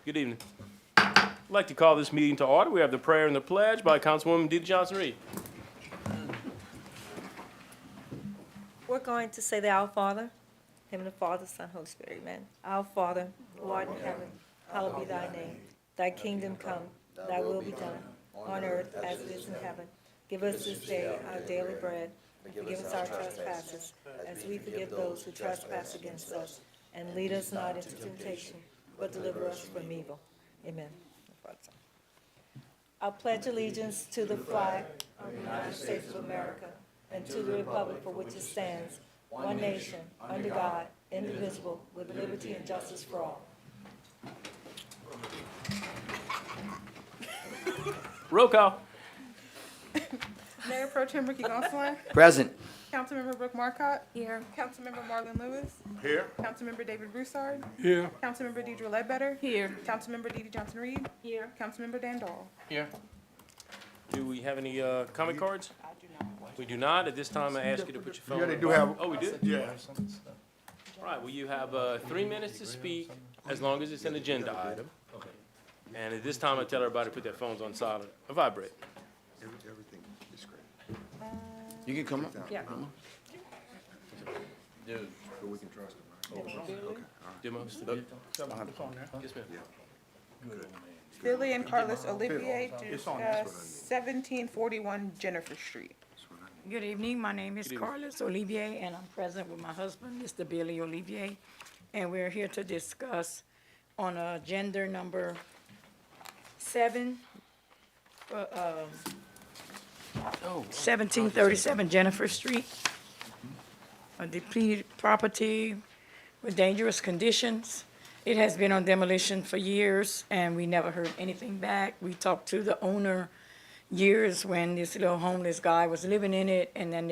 Good evening. I'd like to call this meeting to order. We have the prayer and the pledge by Councilwoman DeeDee Johnson-Reed. We're going to say the Our Father, in the name of the Father, Son, Holy Spirit, amen. Our Father, who art in heaven, hallowed be thy name. Thy kingdom come, thy will be done, on earth as it is in heaven. Give us this day our daily bread, and forgive us our trespasses, as we forgive those who trespass against us. And lead us not into temptation, but deliver us from evil. Amen. I pledge allegiance to the flag of the United States of America and to the republic for which it stands, one nation, under God, indivisible, with liberty and justice for all. Roll call. Mayor Pro Tem Ricky Gonsalas. Present. Councilmember Brooke Marcotte. Here. Councilmember Marlon Lewis. Here. Councilmember David Broussard. Here. Councilmember Deidre Ledbetter. Here. Councilmember DeeDee Johnson-Reed. Here. Councilmember Dan Dahl. Here. Do we have any comment cards? We do not. At this time, I ask you to put your phone. Yeah, they do have. Oh, we do? Yeah. All right, well, you have 3 minutes to speak, as long as it's an agenda item. And at this time, I tell everybody to put their phones on silent or vibrate. Everything is great. You can come up. Yeah. But we can trust them, right? Demos? Yes, ma'am. Billy and Carlos Olivier to discuss 1741 Jennifer Street. Good evening, my name is Good evening. Carlos Olivier, and I'm present with my husband, Mr. Billy Olivier. And we're here to discuss on agenda number 7, 1737 Jennifer Street. A depleted property with dangerous conditions. It has been on demolition for years, and we never heard anything back. We talked to the owner years when this little homeless guy was living in it, and then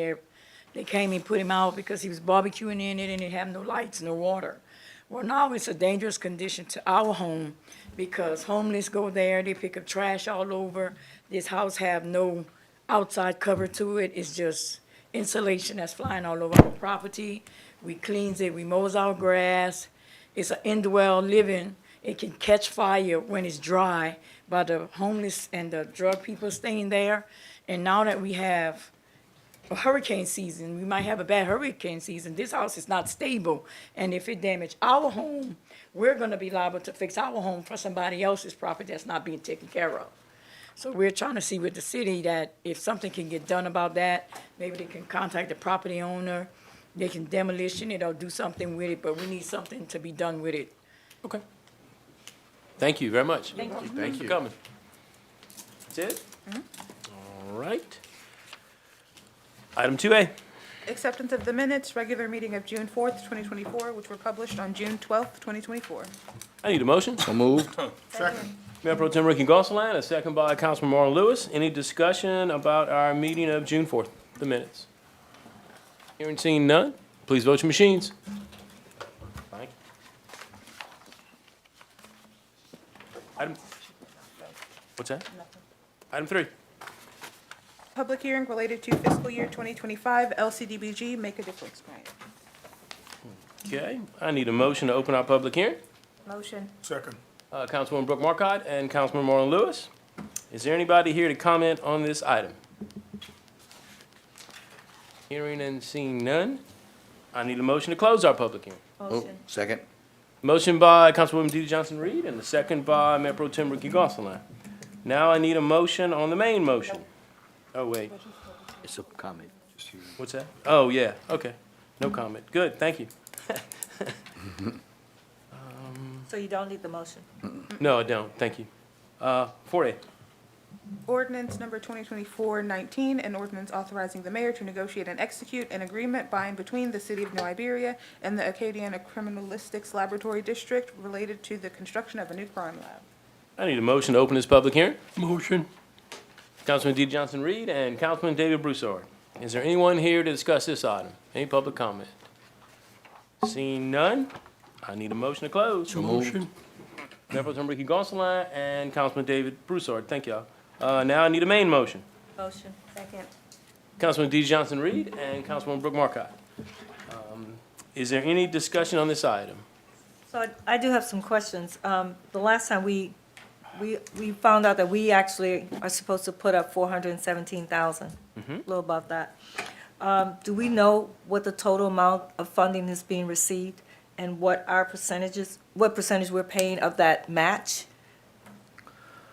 they came and put him out because he was barbecuing in it and it had no lights, no water. Well, now it's a dangerous condition to our home because homeless go there, they pick up trash all over. This house have no outside cover to it. It's just insulation that's flying all over our property. We cleans it, we mows our grass. It's an indwell living. It can catch fire when it's dry by the homeless and the drug people staying there. And now that we have a hurricane season, we might have a bad hurricane season, this house is not stable. And if it damage our home, we're gonna be liable to fix our home for somebody else's property that's not being taken care of. So we're trying to see with the city that if something can get done about that, maybe they can contact the property owner, they can demolition it or do something with it, but we need something to be done with it. Okay. Thank you very much. Thank you. Thanks for coming. That's it? All right. Item 2A. Acceptance of the minutes, regular meeting of June 4th, 2024, which were published on June 12th, 2024. I need a motion. So moved. Second. Mayor Pro Tem Ricky Gonsalas, a second by Councilman Marlon Lewis. Any discussion about our meeting of June 4th, the minutes? Hearing seen none, please vote your machines. Thank you. Item, what's that? Item 3. Public hearing related to fiscal year 2025 LCDBG Make a Difference Grant. Okay, I need a motion to open our public hearing. Motion. Second. Councilwoman Brooke Marcotte and Councilman Marlon Lewis. Is there anybody here to comment on this item? Hearing and seeing none, I need a motion to close our public hearing. Oh, Motion. second. Motion by Councilwoman DeeDee Johnson-Reed and the second by Mayor Pro Tem Ricky Gonsalas. Now I need a motion on the main motion. Oh, wait, It's a comment. what's that? Oh, yeah, okay. No comment. Good, thank you. So you don't need the motion? No, I don't, thank you. 4A. Ordinance number 2024-19, an ordinance authorizing the mayor to negotiate and execute an agreement by and between the city of New Iberia and the Acadiana Criminalistics Laboratory District related to the construction of a new crime lab. I need a motion to open this public hearing. Motion. Councilman DeeDee Johnson-Reed and Councilman David Broussard. Is there anyone here to discuss this item? Any public comment? Seeing none, I need a motion to close. So moved. Mayor Pro Tem Ricky Gonsalas and Councilman David Broussard, thank y'all. Now I need a main motion. Motion. Second. Councilman DeeDee Johnson-Reed and Councilwoman Brooke Marcotte. Is there any discussion on this item? So I do have some questions. The last time we found out that we actually are supposed to put up 417,000, a little above that. Do we know what the total amount of funding is being received and what our percentages, what percentage we're paying of that match?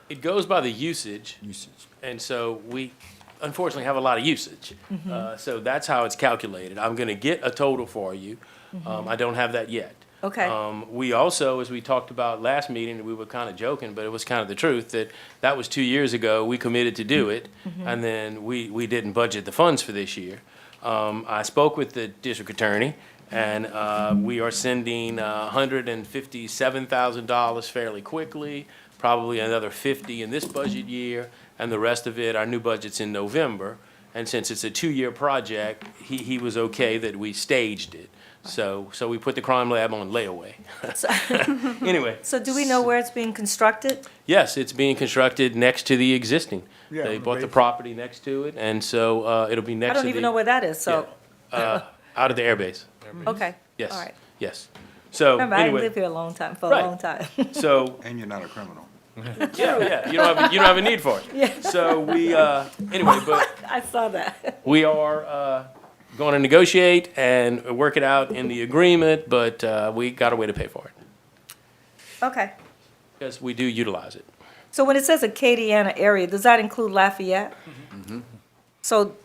It goes by the usage. Usage. And so we unfortunately have a lot of usage. So that's how it's calculated. I'm going to get a total for you. I don't have that yet. Okay. We also, as we talked about last meeting, we were kind of joking, but it was kind of the truth, that was 2 years ago. We committed to do it, and then we didn't budget the funds for this year. I spoke with the district attorney, and we are sending $157,000 fairly quickly, probably another 50 in this budget year, and the rest of it, our new budget's in November. And since it's a 2-year project, he was okay that we staged it. So we put the crime lab on layaway. Anyway, So do we know where it's being constructed? yes, it's being constructed next to the existing. Yeah, They on the bought the base. property next to it, and so it'll be I next to the. don't even know where that is, so, Out of the airbase. okay. Yes. All right. Yes. So Remember, I didn't anyway, live here a long time, for a Right. long time. so And you're not a criminal. yeah, you don't have a need for it. Yeah. So we anyway, but I saw that. we are going to negotiate and work it out in the agreement, but we got a way to pay for it Okay. because we do utilize it. So when it says Acadiana area, does that include Lafayette? So,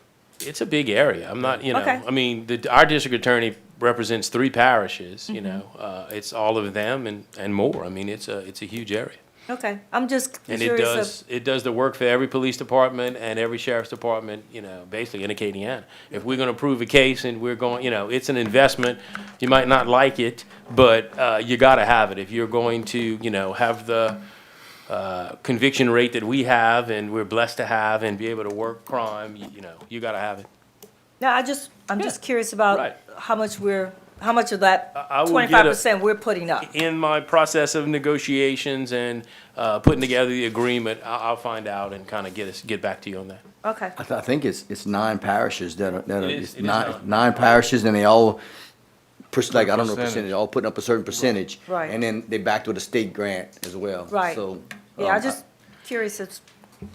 It's a big area. I'm not, Okay. I mean, our district attorney represents 3 parishes, it's all of them and more. I mean, it's a huge area. okay, I'm just And it curious does the work for every police department and every sheriff's department, basically in Acadiana. If we're gonna prove a case and we're going, it's an investment, you might not like it, but, you gotta have it. If you're going to, have the, conviction rate that we have and we're blessed to have and be able to work crime, you gotta have it. Now, I'm just curious about Right. how much of that I will get a- 25% we're putting up. In my process of negotiations and, putting together the agreement, I'll find out and kinda get back to you on that. Okay, I think it's 9 parishes that are, It is- it's it is nine, 9. 9 parishes, and they all, like, I don't know percentage, all putting up a certain percentage. Right. And then they backed with a state grant as well. Right. So. yeah, I'm just curious, it's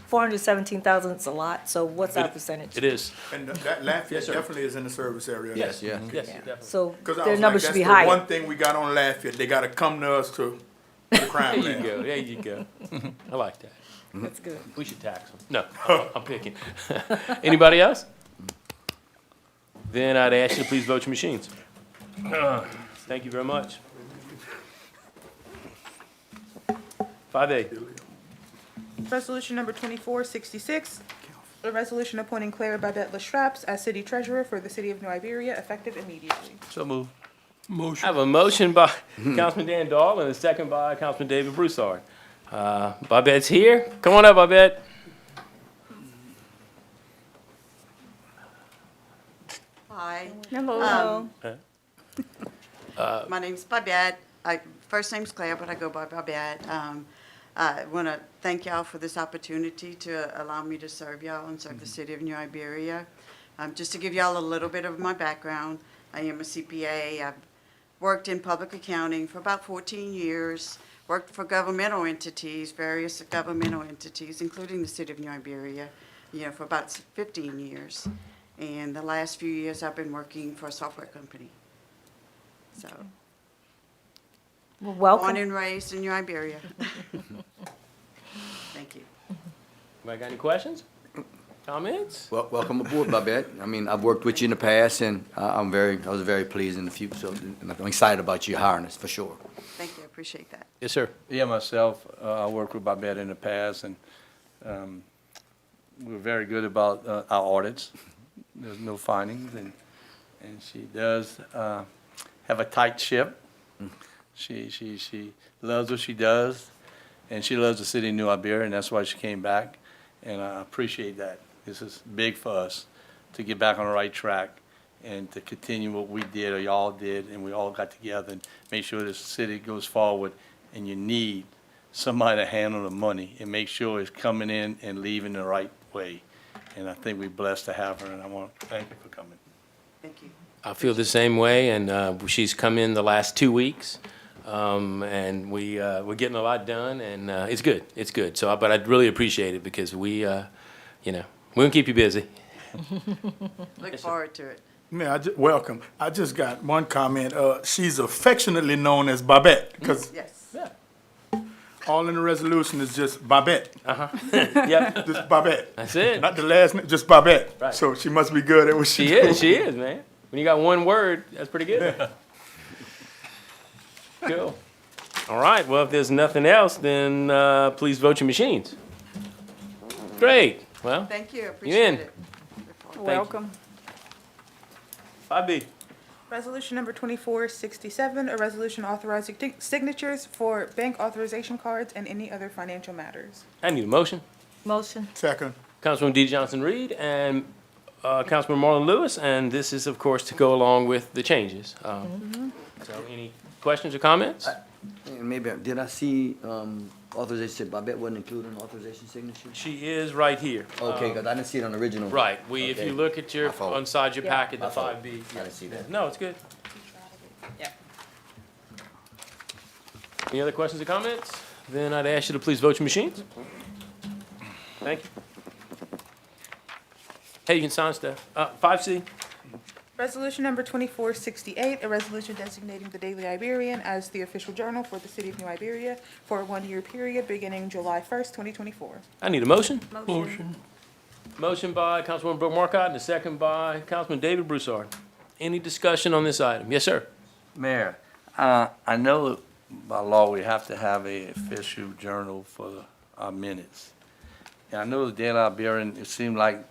417,000 is a lot, so what's our percentage? It is. And that Lafayette Yes, sir. definitely is in the service area. Yes, yeah. Yes, definitely. So Because I their was like, numbers that's should be the higher. one thing we got on Lafayette. They got to come to us to the crime There you lab. go, there you go. I like that. That's good. We should tax them. No, I'm picking. Anybody else? Then I'd ask you to please vote your machines. Thank you very much. 5A. Resolution number 2466, a resolution appointing Claire Babette LaStraps as city treasurer for the city of New Iberia, effective immediately. So move. I have a motion by Councilman Dan Dahl and a second by Councilman David Broussard. Babette's here. Come on up, Babette. Hi, Hello. my name's Babette. First name's Claire, but I go by Babette. I want to thank y'all for this opportunity to allow me to serve y'all and serve the city of New Iberia. Just to give y'all a little bit of my background, I am a CPA. I've worked in public accounting for about 14 years, worked for governmental entities, various governmental entities, including the city of New Iberia, for about 15 years. And the last few years, I've been working for a software company. So, Well, born welcome. and raised in New Iberia. Thank you. Anybody got any questions? Comments? Well, welcome aboard, Babette. I mean, I've worked with you in the past, and I was very pleased in the future, so and I'm excited about you hiring us, for sure. Thank you, I appreciate that. Yes, sir. Yeah, myself, I worked with Babette in the past, and we're very good about our audits. There's no findings, and she does have a tight ship. She loves what she does, and she loves the city of New Iberia, and that's why she came back, and I appreciate that. This is big for us to get back on the right track and to continue what we did or y'all did, and we all got together and make sure this city goes forward. And you need somebody to handle the money and make sure it's coming in and leaving the right way. And I think we're blessed to have her, and I want to thank you for coming. Thank you. I feel the same way, and she's come in the last 2 weeks. And we're getting a lot done, and it's good. It's good. So, but I'd really appreciate it because we're gonna keep you busy. Look forward to it. Mayor, welcome. I just got one comment. She's affectionately known as Babette, because Yes. Yeah. all in the resolution is just Babette, Yep. just Babette. That's it. Not the last name, just Babette. Right. So she must be good at what she She does. is. She is, man. When you got one word, that's pretty good. Cool. All right. Well, if there's nothing else, then please vote your machines. Great. Well, Thank you, in. appreciate it. Welcome. 5B. Resolution number 2467, a resolution authorizing signatures for bank authorization cards and any other financial matters. I need a motion. Motion. Second. Councilman D. Johnson Reed and Councilman Marlon Lewis, and this is, of course, to go along with the changes. So, any questions or comments? And maybe, did I see, authorization, Babette wasn't included in authorization signature? She is right here. Okay, because I didn't see it on the original. Right. If you Okay. look at your My fault. inside your Yeah. packet, the My fault. 5B. I didn't see that. No, it's good. Yeah. Any other questions or comments? Then I'd ask you to please vote your machines. Thank you. Hey, you can sign stuff. 5C. Resolution number 2468, a resolution designating the Daily Iberian as the official journal for the city of New Iberia for a one-year period beginning July 1st, 2024. I need a motion. Motion. Motion by Councilwoman Brooke Marcotte and a second by Councilman David Broussard. Any discussion on this item? Yes, sir. Mayor, I know by law we have to have a official journal for our minutes. And I know the Daily Iberian, it seemed like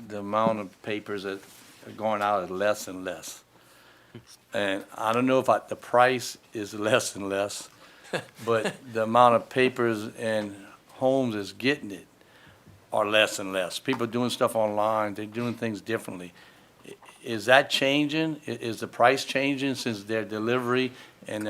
the amount of papers that are going out is less and less. And I don't know if the price is less and less, but the amount of papers and homes is getting it are less and less. People are doing stuff online, they're doing things differently. Is that changing? Is the price changing since their delivery and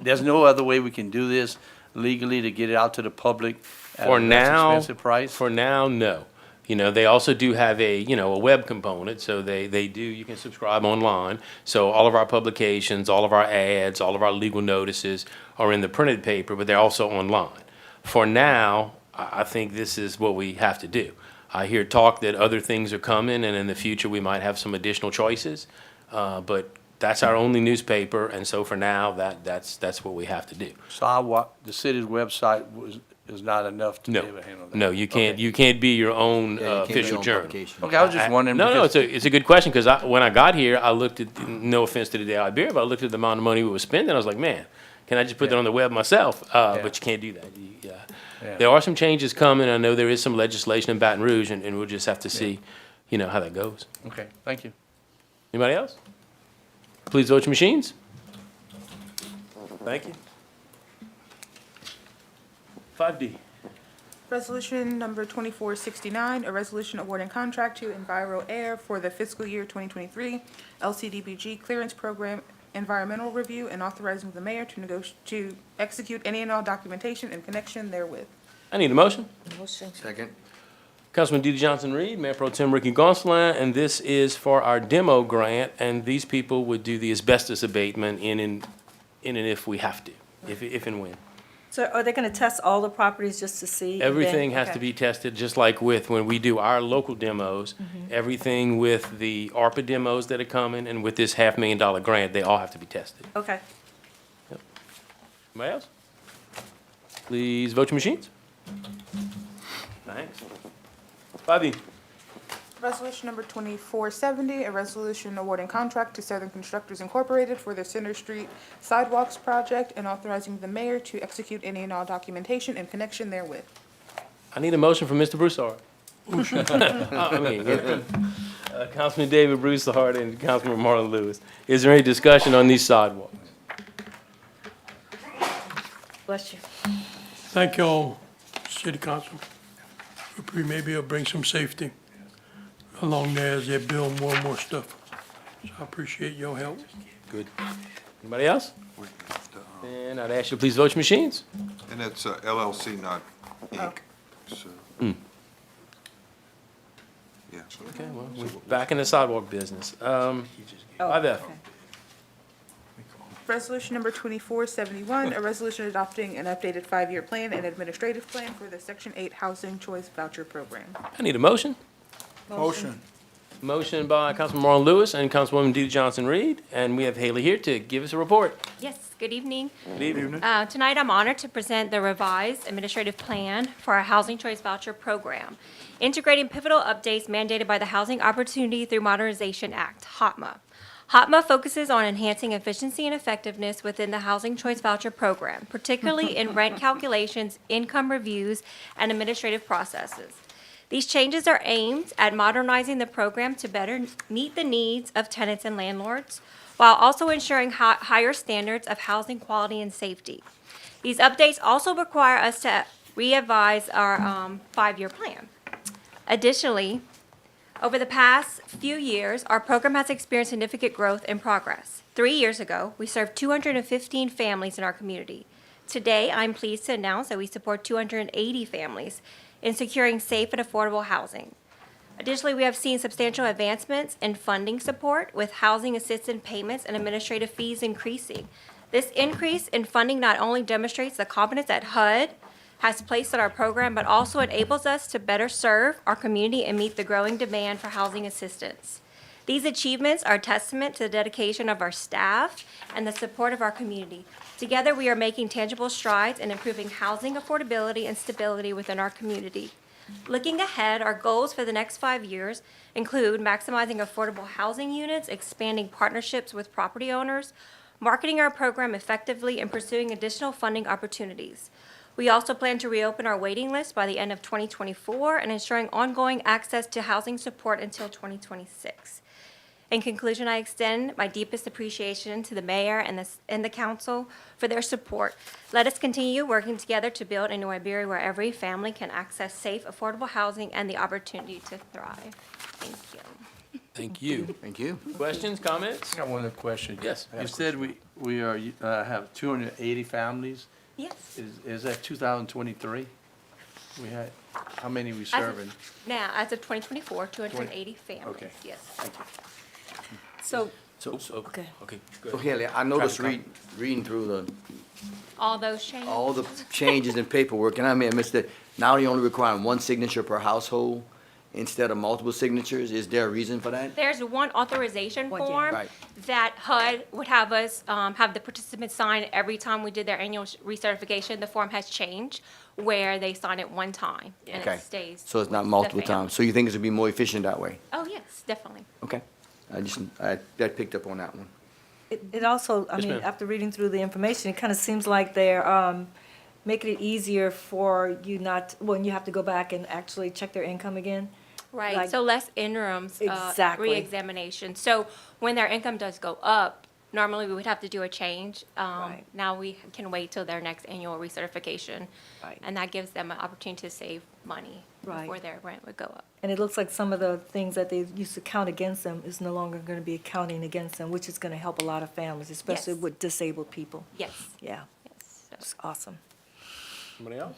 there's no other way we can do this legally to get it out to the public at For a less now, expensive price? For now, no. They also do have a web component, so you can subscribe online. So all of our publications, all of our ads, all of our legal notices are in the printed paper, but they're also online. For now, I think this is what we have to do. I hear talk that other things are coming, and in the future, we might have some additional choices. But that's our only newspaper, and so for now, that's what we have to do. So the city's website is not enough to be No, able to handle that? no, you can't, Okay. you can't be your own Yeah, you can't do official your own journal. publication. Okay, I was just wondering. No, because- it's a good question, because when I got here, I looked at, no offense to the Daily Iberia, but I looked at the amount of money we were spending, I was like, man, can I just put that Yeah. on the web myself? But you can't do that. Yeah. There are some changes coming, I know there is some legislation in Baton Rouge, and we'll just have to see, how that goes. Okay, thank you. Anybody else? Please vote your machines. Thank you. 5D. Resolution number 2469, a resolution awarding contract to Enviro Air for the fiscal year 2023 LCDBG Clearance Program Environmental Review and authorizing the mayor to execute any and all documentation in connection therewith. I need a motion. Motion. Second. Councilman D. Johnson Reed, Mayor Pro Tem Ricky Gonsalas, and this is for our demo grant, and these people would do the asbestos abatement in and if we have to, if and when. So are they gonna test all the properties just to see? and then- Everything has to okay. be tested, just like when we do our local demos, everything with the ARPA demos that are coming and with this $500,000 grant, they all have to be tested. Okay. Anybody else? Please vote your machines. Thanks. 5E. Resolution number 2470, a resolution awarding contract to Southern Constructors Incorporated for the Center Street Sidewalks Project and authorizing the mayor to execute any and all documentation in connection therewith. I need a motion from Mr. Broussard. Councilman David Broussard and Councilman Marlon Lewis. Is there any discussion on these sidewalks? Bless you. Thank y'all, City Council. Maybe it'll bring some safety along there as they build more and more stuff. So I appreciate your help. Good. Anybody else? And I'd ask you to please vote your machines. And it's LLC, not Inc. So, yeah. Okay, well, we're back in the sidewalk business. 5F. Resolution number 2471, a resolution adopting an updated 5-year plan and administrative plan for the Section 8 Housing Choice Voucher Program. I need a motion. Motion. Motion by Councilman Marlon Lewis and Councilwoman DeeDee Johnson-Reed, and we have Haley here to give us a report. Yes, good evening. Good evening. Tonight, I'm honored to present the revised administrative plan for our Housing Choice Voucher Program, integrating pivotal updates mandated by the Housing Opportunity Through Modernization Act, HOTMA. HOTMA focuses on enhancing efficiency and effectiveness within the Housing Choice Voucher Program, particularly in rent calculations, income reviews, and administrative processes. These changes are aimed at modernizing the program to better meet the needs of tenants and landlords, while also ensuring higher standards of housing quality and safety. These updates also require us to re-advise our 5-year plan. Additionally, over the past few years, our program has experienced significant growth and progress. 3 years ago, we served 215 families in our community. Today, I'm pleased to announce that we support 280 families in securing safe and affordable housing. Additionally, we have seen substantial advancements in funding support, with housing assistance payments and administrative fees increasing. This increase in funding not only demonstrates the confidence that HUD has placed in our program, but also enables us to better serve our community and meet the growing demand for housing assistance. These achievements are a testament to the dedication of our staff and the support of our community. Together, we are making tangible strides in improving housing affordability and stability within our community. Looking ahead, our goals for the next 5 years include maximizing affordable housing units, expanding partnerships with property owners, marketing our program effectively, and pursuing additional funding opportunities. We also plan to reopen our waiting list by the end of 2024 and ensuring ongoing access to housing support until 2026. In conclusion, I extend my deepest appreciation to the mayor and the council for their support. Let us continue working together to build a New Iberia where every family can access safe, affordable housing and the opportunity to thrive. Thank you. Thank you. Thank you. Questions, comments? I got one other question. Yes. You said we are, have 280 families. Yes. Is that 2023? We had, how many we serving? Now, as of 2024, 280 families, Okay. yes. Thank you. So, So, Okay. Okay, go So ahead. Haley, I noticed reading through All those changes. all the changes in paperwork, and I mean, Mr., now you're only requiring one signature per household instead of multiple signatures. Is there a reason for that? There's one authorization One, yeah. form Right. that HUD would have us, have the participants sign every time we did their annual recertification. The form has changed where they sign it one time and Okay. it stays. So it's not the multiple family. times. So you think it would be more efficient that way? Oh, yes, definitely. Okay. I picked up on that one. it also, I Yes, mean, ma'am. after reading through the information, it kind of seems like they're making it easier for you not, when you have to go back and actually check their income again. Right, Like- so less interims, Exactly. reexamination. So when their income does go up, normally we would have to do a change. Right. Now we can wait till their next annual recertification. Right. And that gives them an opportunity to save money Right. before their rent would go up. And it looks like some of the things that they used to count against them is no longer going to be counting against them, which is going to help a lot of families, especially Yes. with disabled people. Yes, Yeah, yes. So- it's awesome. Somebody else?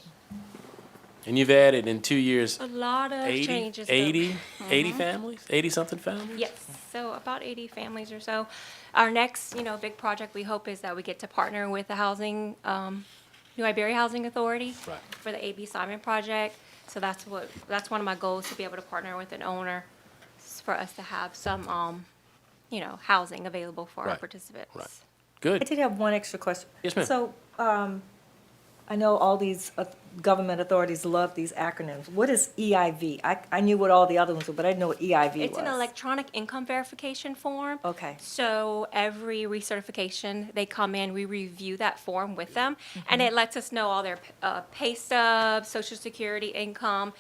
And you've added in 2 years A lot of 80, changes. though. 80 families? 80-something families? Yes, so about 80 families or so. Our next, big project we hope is that we get to partner with the housing, New Iberia Housing Authority Right. for the AB Simon project. So that's one of my goals, to be able to partner with an owner for us to have some, housing available for our Right, participants. right. I Good. did have one extra question. Yes, ma'am. So, I know all these government authorities love these acronyms. What is EIV? I knew what all the other ones were, but I didn't know what EIV was. It's an electronic income verification form. Okay. So every recertification, they come in, we review that form with them, Mm-hmm. and it lets us know all their pay stubs, social security income.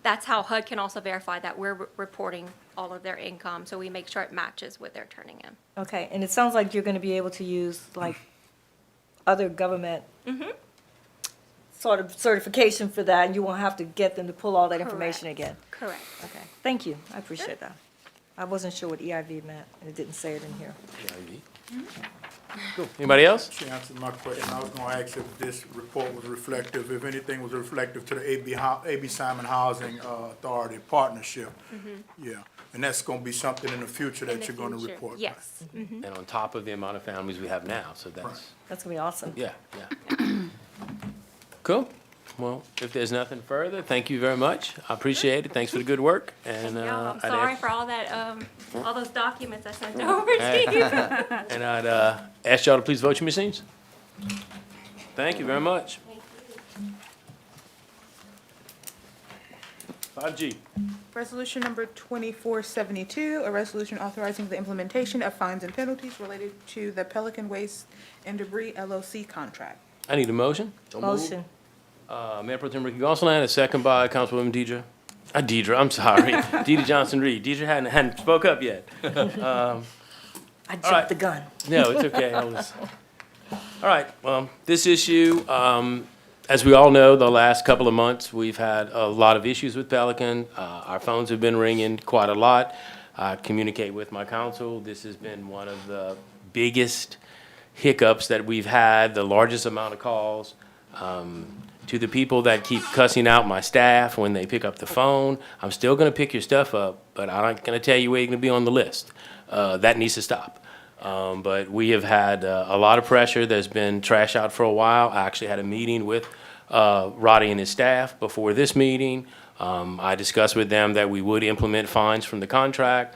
That's how HUD can also verify that we're reporting all of their income, so we make sure it matches what they're turning in. Okay, and it sounds like you're gonna be able to use like other government sort of certification for that, and you won't have to get them to pull all that information Correct. again. Correct. Okay, thank you, I appreciate that. I wasn't sure what EIV meant, and it didn't say it in here. EIV. Cool. Anybody else? She answered my question. I was gonna ask if this report was reflective, if anything was reflective to the AB Simon Housing Authority partnership. Yeah, and that's gonna be something in the future In that the you're gonna future. report back. Yes. And on top of the amount of families we have now, so that's, That's gonna be awesome. yeah. Cool. Well, if there's nothing further, thank you very much. I appreciate it. Thanks for the good work, and, Yeah, I'm I'd sorry ask- for all that, all those documents I sent over to you. and I'd, ask y'all to please vote your machines. Thank you very much. 5G. Resolution number 2472, a resolution authorizing the implementation of fines and penalties related to the Pelican Waste and Debris LLC contract. I need a motion. Motion. Mayor Pro Tem Ricky Gonsalas, a second by Councilwoman Deidre, I'm sorry, Deidre Johnson-Reed. Deidre hadn't spoke up yet. I right. jumped the gun. No, it's okay. All right, well, this issue, as we all know, the last couple of months, we've had a lot of issues with Pelican. Our phones have been ringing quite a lot. I communicate with my council. This has been one of the biggest hiccups that we've had, the largest amount of calls. To the people that keep cussing out my staff when they pick up the phone, I'm still gonna pick your stuff up, but I'm not gonna tell you where you're gonna be on the list. That needs to stop. But we have had a lot of pressure. There's been trash out for a while. I actually had a meeting with Roddy and his staff before this meeting. I discussed with them that we would implement fines from the contract.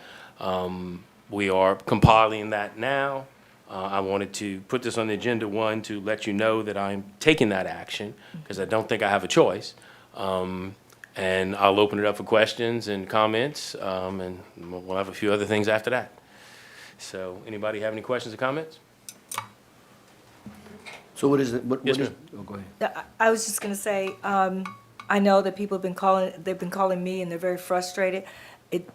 We are compiling that now. I wanted to put this on the agenda, one, to let you know that I'm taking that action, because I don't think I have a choice. And I'll open it up for questions and comments, and we'll have a few other things after that. So, anybody have any questions or comments? So what is it, what Yes, is, ma'am. oh, go ahead. I was just gonna say, I know that people have been calling, they've been calling me and they're very frustrated. It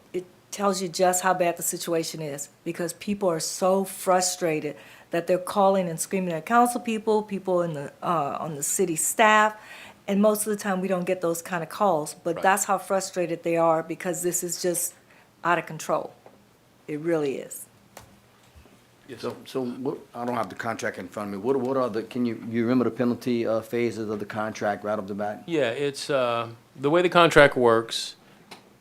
tells you just how bad the situation is, because people are so frustrated that they're calling and screaming at council people in the, on the city staff. And most of the time, we don't get those kind of calls, but Right. that's how frustrated they are, because this is just out of control. It really is. Yes. So what, I don't have the contract in front of me. What are the, you remember the penalty phases of the contract right off the bat? Yeah, it's, the way the contract works,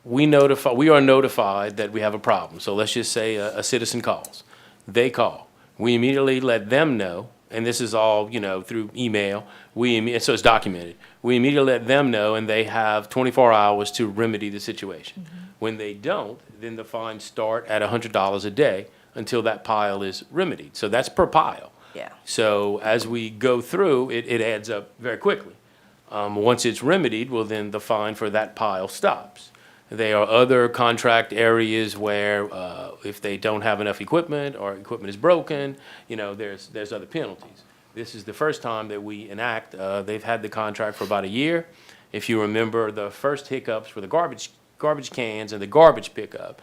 we are notified that we have a problem. So let's just say a citizen calls. They call. We immediately let them know, and this is all, through email. So it's documented. We immediately let them know, and they have 24 hours to remedy the situation. When they don't, then the fines start at $100 a day until that pile is remedied. So that's per pile. Yeah. So as we go through, it adds up very quickly. Once it's remedied, well, then the fine for that pile stops. There are other contract areas where, if they don't have enough equipment or equipment is broken, there's other penalties. This is the first time that we enact, they've had the contract for about a year. If you remember, the first hiccups were the garbage cans and the garbage pickup.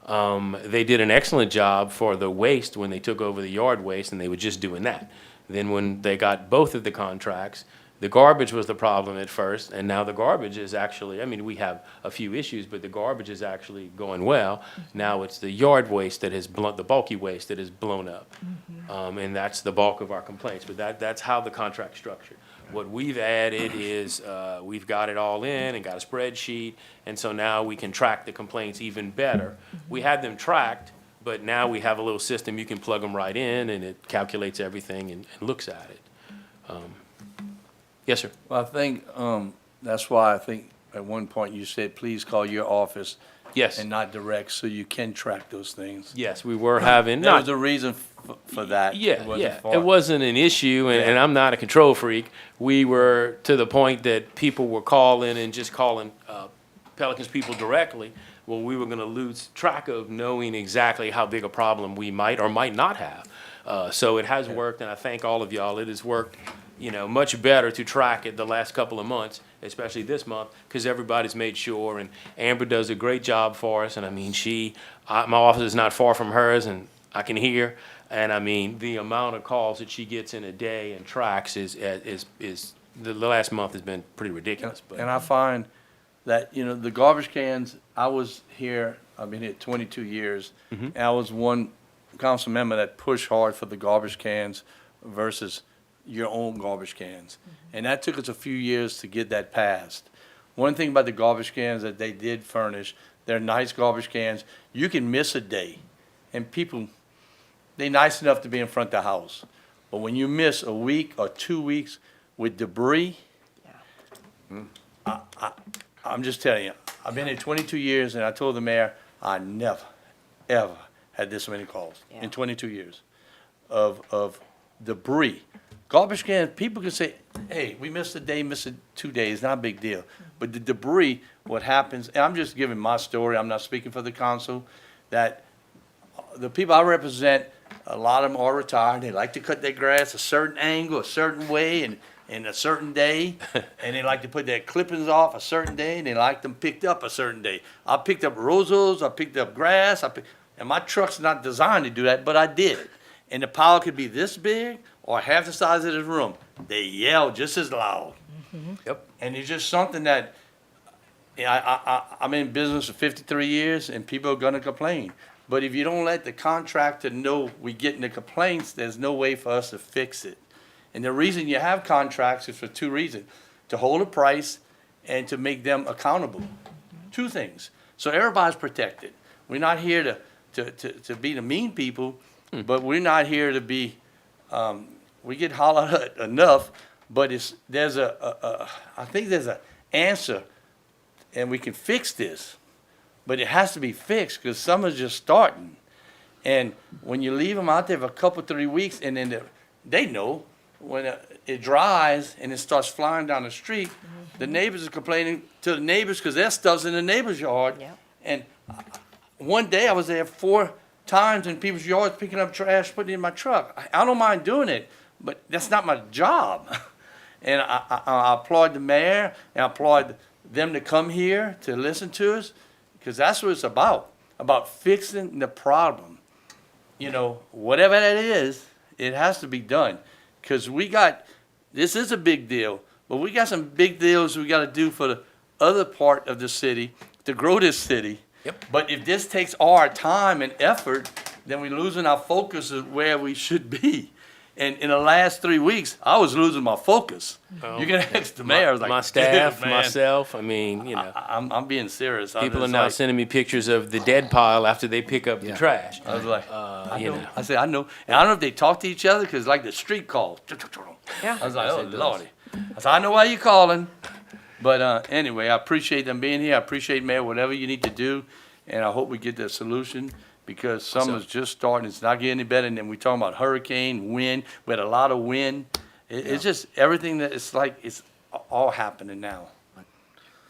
They did an excellent job for the waste when they took over the yard waste, and they were just doing that. Then when they got both of the contracts, the garbage was the problem at first, and now the garbage is actually, we have a few issues, but the garbage is actually going well. Now it's the yard waste that has the bulky waste that has blown up. And that's the bulk of our complaints, but that's how the contract's structured. What we've added is, we've got it all in and got a spreadsheet, and so now we can track the complaints even better. We had them tracked, but now we have a little system, you can plug them right in, and it calculates everything and looks at it. Yes, sir. Well, I think, that's why I think at one point you said, please call your office. Yes. And not direct, so you can track those things. Yes, we were having, There was a reason for that. Yeah, It wasn't yeah. for- It wasn't an issue, and I'm not a control freak. We were to the point that people were calling and just calling Pelicans people directly. Well, we were gonna lose track of knowing exactly how big a problem we might or might not have. So it has worked, and I thank all of y'all. It has worked, much better to track it the last couple of months, especially this month, because everybody's made sure, and Amber does a great job for us, and my office is not far from hers, and I can hear, and the amount of calls that she gets in a day and tracks is the last month has been pretty ridiculous, but. And I find that, the garbage cans, I was here, I've been here 22 years, and I was one council member that push hard for the garbage cans versus your own garbage cans. And that took us a few years to get that passed. One thing about the garbage cans that they did furnish, they're nice garbage cans. You can miss a day, and people, they're nice enough to be in front of the house. But when you miss a week or 2 weeks with debris, I'm just telling you, I've been here 22 years, and I told the mayor, I never, ever had this many calls in 22 years of debris. Garbage cans, people can say, hey, we missed a day, missed 2 days, not a big deal. But the debris, what happens, and I'm just giving my story, I'm not speaking for the council, that the people I represent, a lot of them are retired, they like to cut their grass a certain angle, a certain way, and a certain day, and they like to put their clippings off a certain day, and they like them picked up a certain day. I picked up rosos, I picked up grass, and my truck's not designed to do that, but I did it. And the pile could be this big or half the size of this room. They yell just as loud. Yep. And it's just something that, I'm in business for 53 years, and people are gonna complain. But if you don't let the contractor know we getting the complaints, there's no way for us to fix it. And the reason you have contracts is for two reasons: to hold a price and to make them accountable. Two things. So everybody's protected. We're not here to be the mean people, but we're not here to be, we get hollered at enough, but I think there's an answer, and we can fix this. But it has to be fixed, because summer's just starting. And when you leave them out there for a couple, 3 weeks, and then they know, when it dries and it starts flying down the street, the neighbors are complaining to the neighbors because their stuff's in the neighbor's yard. Yep. And one day I was there 4 times in people's yards picking up trash, putting it in my truck. I don't mind doing it, but that's not my job. And I applaud the mayor, and I applaud them to come here to listen to us, because that's what it's about fixing the problem. You know, whatever that is, it has to be done. Because this is a big deal, but we got some big deals we got to do for the other part of the city to grow this city. Yep. But if this takes all our time and effort, then we're losing our focus of where we should be. And in the last 3 weeks, I was losing my focus. You can ask the mayor. I was like, my staff, "Dude, man." myself, I mean, you know. I'm being serious. People are now sending me pictures of the dead pile after they pick up the trash. I was like, I you know. know. I said, I know. And I don't know if they talk to each other, because like the street calls. Yeah. I was like, oh, Yes, it does. Lordy. I said, I know why you calling. But anyway, I appreciate them being here. I appreciate, Mayor, whatever you need to do. And I hope we get the solution, because summer's just starting. It's not getting any better. And then we talking about hurricane, wind. We had a lot of wind. It's just everything that it's like it's all happening now.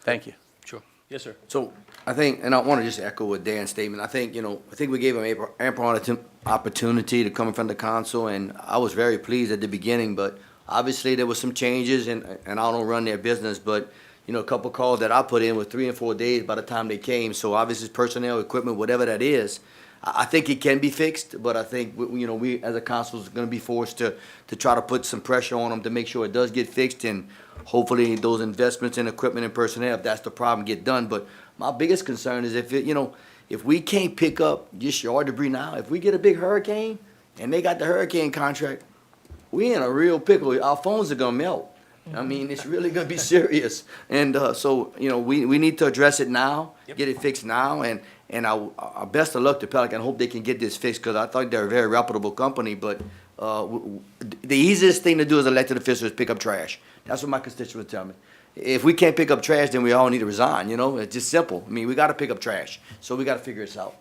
Thank you. Sure. Yes, sir. So I think, and I want to just echo what Dan's statement. I think we gave him ample opportunity to come in front of the council, and I was very pleased at the beginning, but obviously there was some changes, and I don't run their business, but a couple calls that I put in were 3 and 4 days by the time they came. So obviously personnel, equipment, whatever that is, I think it can be fixed, but I think, we as a council is going to be forced to try to put some pressure on them to make sure it does get fixed, and hopefully those investments in equipment and personnel, if that's the problem, get done. But my biggest concern is if we can't pick up just yard debris now, if we get a big hurricane and they got the hurricane contract, we in a real pickle. Our phones are going to melt. I mean, it's really going to be serious. And so, we need to address it now, get it fixed now, and our best of luck to Pelican. I hope they can get this fixed, because I thought they're a very reputable company. But the easiest thing to do as elected officials is pick up trash. That's what my constituents tell me. If we can't pick up trash, then we all need to resign, It's just simple. I mean, we got to pick up trash. So we got to figure this out.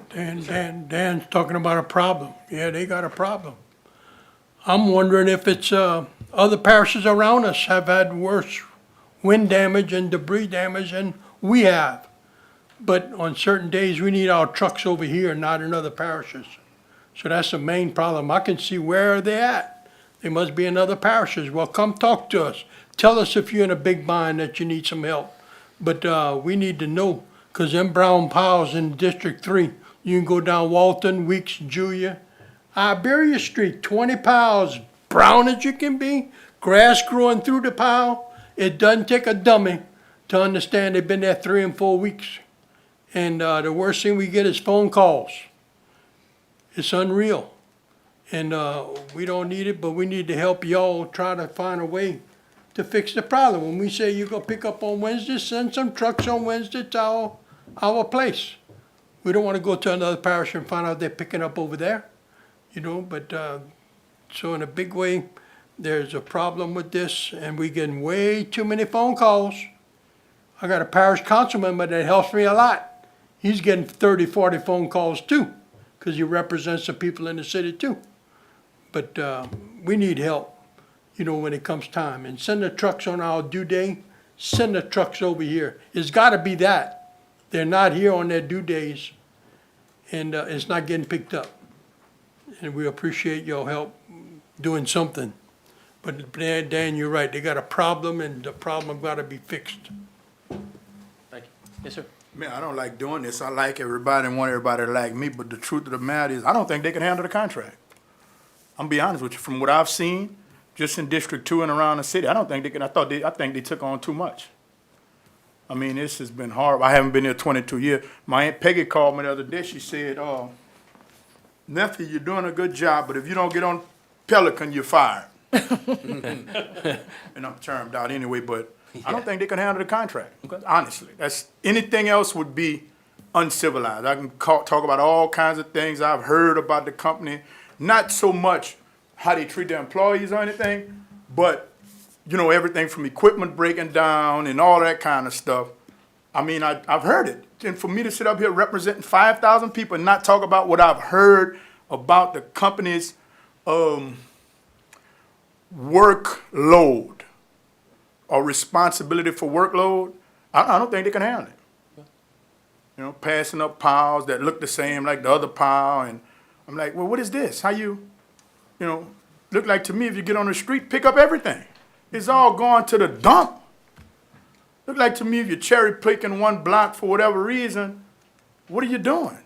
Dan's talking about a problem. Yeah, they got a problem. I'm wondering if it's, other parishes around us have had worse wind damage and debris damage than we have. But on certain days, we need our trucks over here, not in other parishes. So that's the main problem. I can see where they're at. They must be in other parishes. Well, come talk to us. Tell us if you're in a big bind that you need some help. But we need to know, because them brown piles in District 3, you can go down Walton, Weeks, Julia, Iberia Street, 20 piles, brown as you can be, grass growing through the pile. It doesn't take a dummy to understand they've been there 3 and 4 weeks. And the worst thing we get is phone calls. It's unreal. And, we don't need it, but we need to help y'all try to find a way to fix the problem. When we say you go pick up on Wednesday, send some trucks on Wednesday to our place. We don't wanna go to another parish and find out they're picking up over there, but, so in a big way, there's a problem with this, and we getting way too many phone calls. I got a parish council member that helps me a lot. He's getting 30, 40 phone calls too, because he represents the people in the city too. But we need help, when it comes time. And send the trucks on our due day, send the trucks over here. It's gotta be that. They're not here on their due days, and it's not getting picked up. And we appreciate your help doing something. But Dan, you're right, they got a problem, and the problem gotta be fixed. Thank you. Yes, sir. Man, I don't like doing this. I like everybody and want everybody to like me, but the truth of the matter is, I don't think they can handle the contract. I'm be honest with you, from what I've seen, just in District 2 and around the city, I don't think they can, I think they took on too much. I mean, this has been horrible. I haven't been here 22 years. My Aunt Peggy called me the other day. She said, nephew, you're doing a good job, but if you don't get on Pelican, you're fired. And I'm termed out anyway, but I don't think they can handle the contract, honestly. Anything else would be uncivilized. I can talk about all kinds of things I've heard about the company, not so much how they treat their employees or anything, but, everything from equipment breaking down and all that kind of stuff. I mean, I've heard it. And for me to sit up here representing 5,000 people and not talk about what I've heard about the company's workload or responsibility for workload, I don't think they can handle it. Passing up piles that look the same like the other pile, and I'm like, well, what is this? How look like to me if you get on the street, pick up everything. It's all going to the dump. Look like to me if you're cherry picking one block for whatever reason, what are you doing?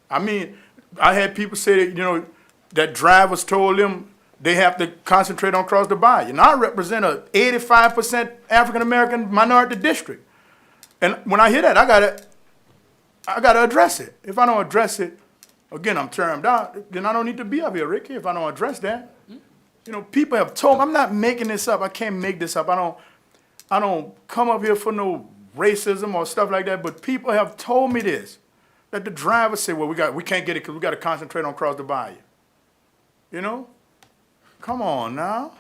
I mean, I had people say that, that drivers told them they have to concentrate on cross the bayou. Now, I represent a 85% African-American minority district. And when I hear that, I gotta address it. If I don't address it, again, I'm termed out, then I don't need to be up here, Ricky, if I don't address that. People have told me, I'm not making this up. I can't make this up. I don't come up here for no racism or stuff like that, but people have told me this, that the drivers say, well, we can't get it because we got to concentrate on cross the bayou. Come on now.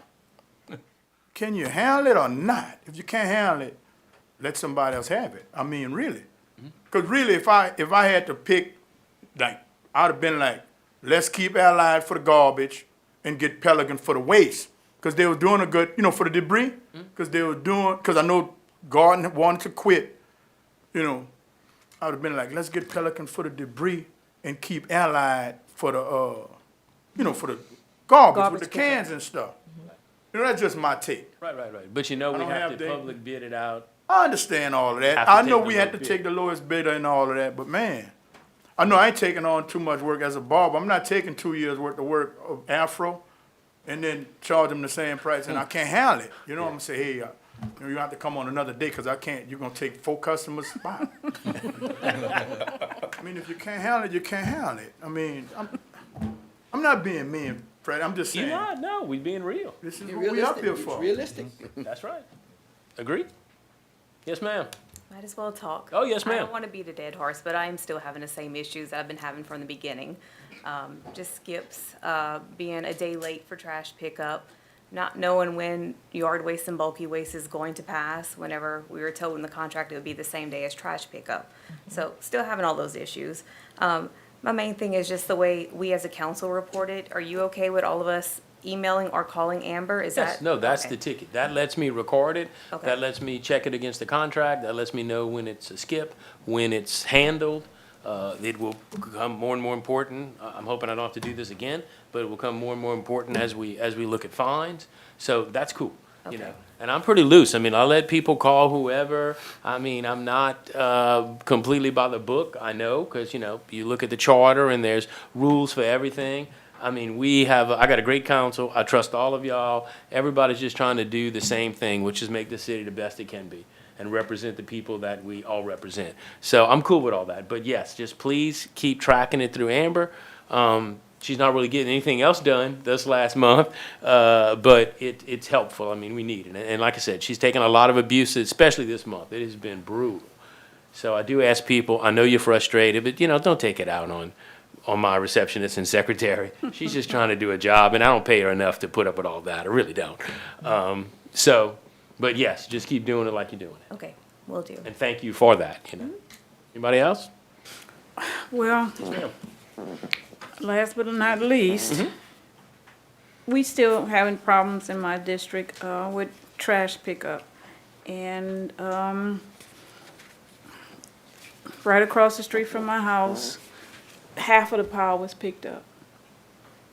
Can you handle it or not? If you can't handle it, let somebody else have it. I mean, really. Because really, if I had to pick, I'd have been like, let's keep Allied for the garbage and get Pelican for the waste. Because they were doing a good, for the debris. Because I know Gordon wanted to quit. I would have been like, let's get Pelican for the debris and keep Allied for the, for the garbage with the cans and stuff. That's just my take. Right. But we have to public bid it out. I understand all of that. I know we had to take the lowest bidder and all of that, but man, I know I ain't taking on too much work as a barber. I'm not taking 2 years worth of work of Afro and then charge them the same price, and I can't handle it. I'm gonna say, hey, you have to come on another day because I can't. You're gonna take 4 customers' spot. I mean, if you can't handle it, you can't handle it. I mean, I'm not being mean, Fred. I'm just saying. You're not. No, we being real. This is what we up here for. It's realistic. That's right. Agreed? Yes, ma'am. Might as well talk. Oh, yes, I ma'am. don't want to beat a dead horse, but I am still having the same issues that I've been having from the beginning. Just skips, being a day late for trash pickup, not knowing when yard waste and bulky waste is going to pass, whenever we were told in the contract it would be the same day as trash pickup. So still having all those issues. My main thing is just the way we as a council report it. Are you okay with all of us emailing or calling Amber? Is Yes, that? no, that's okay. the ticket. That lets me record it. Okay. That lets me check it against the contract. That lets me know when it's a skip, when it's handled. It will become more and more important. I'm hoping I don't have to do this again, but it will become more and more important as we look at fines. So that's cool, Okay. And I'm pretty loose. I mean, I let people call whoever. I mean, I'm not completely by the book, I know, because, you look at the charter and there's rules for everything. I mean, I got a great council. I trust all of y'all. Everybody's just trying to do the same thing, which is make the city the best it can be and represent the people that we all represent. So I'm cool with all that. But yes, just please keep tracking it through Amber. She's not really getting anything else done this last month, but it's helpful. I mean, we need it. And like I said, she's taken a lot of abuse, especially this month. It has been brutal. So I do ask people, I know you're frustrated, but, don't take it out on my receptionist and secretary. She's just trying to do a job, and I don't pay her enough to put up with all that. I really don't. But yes, just keep doing it like you're doing it. Okay, will do. And thank you for that, Anybody else? Well, last but not least, we still having problems in my district with trash pickup. And right across the street from my house, half of the pile was picked up.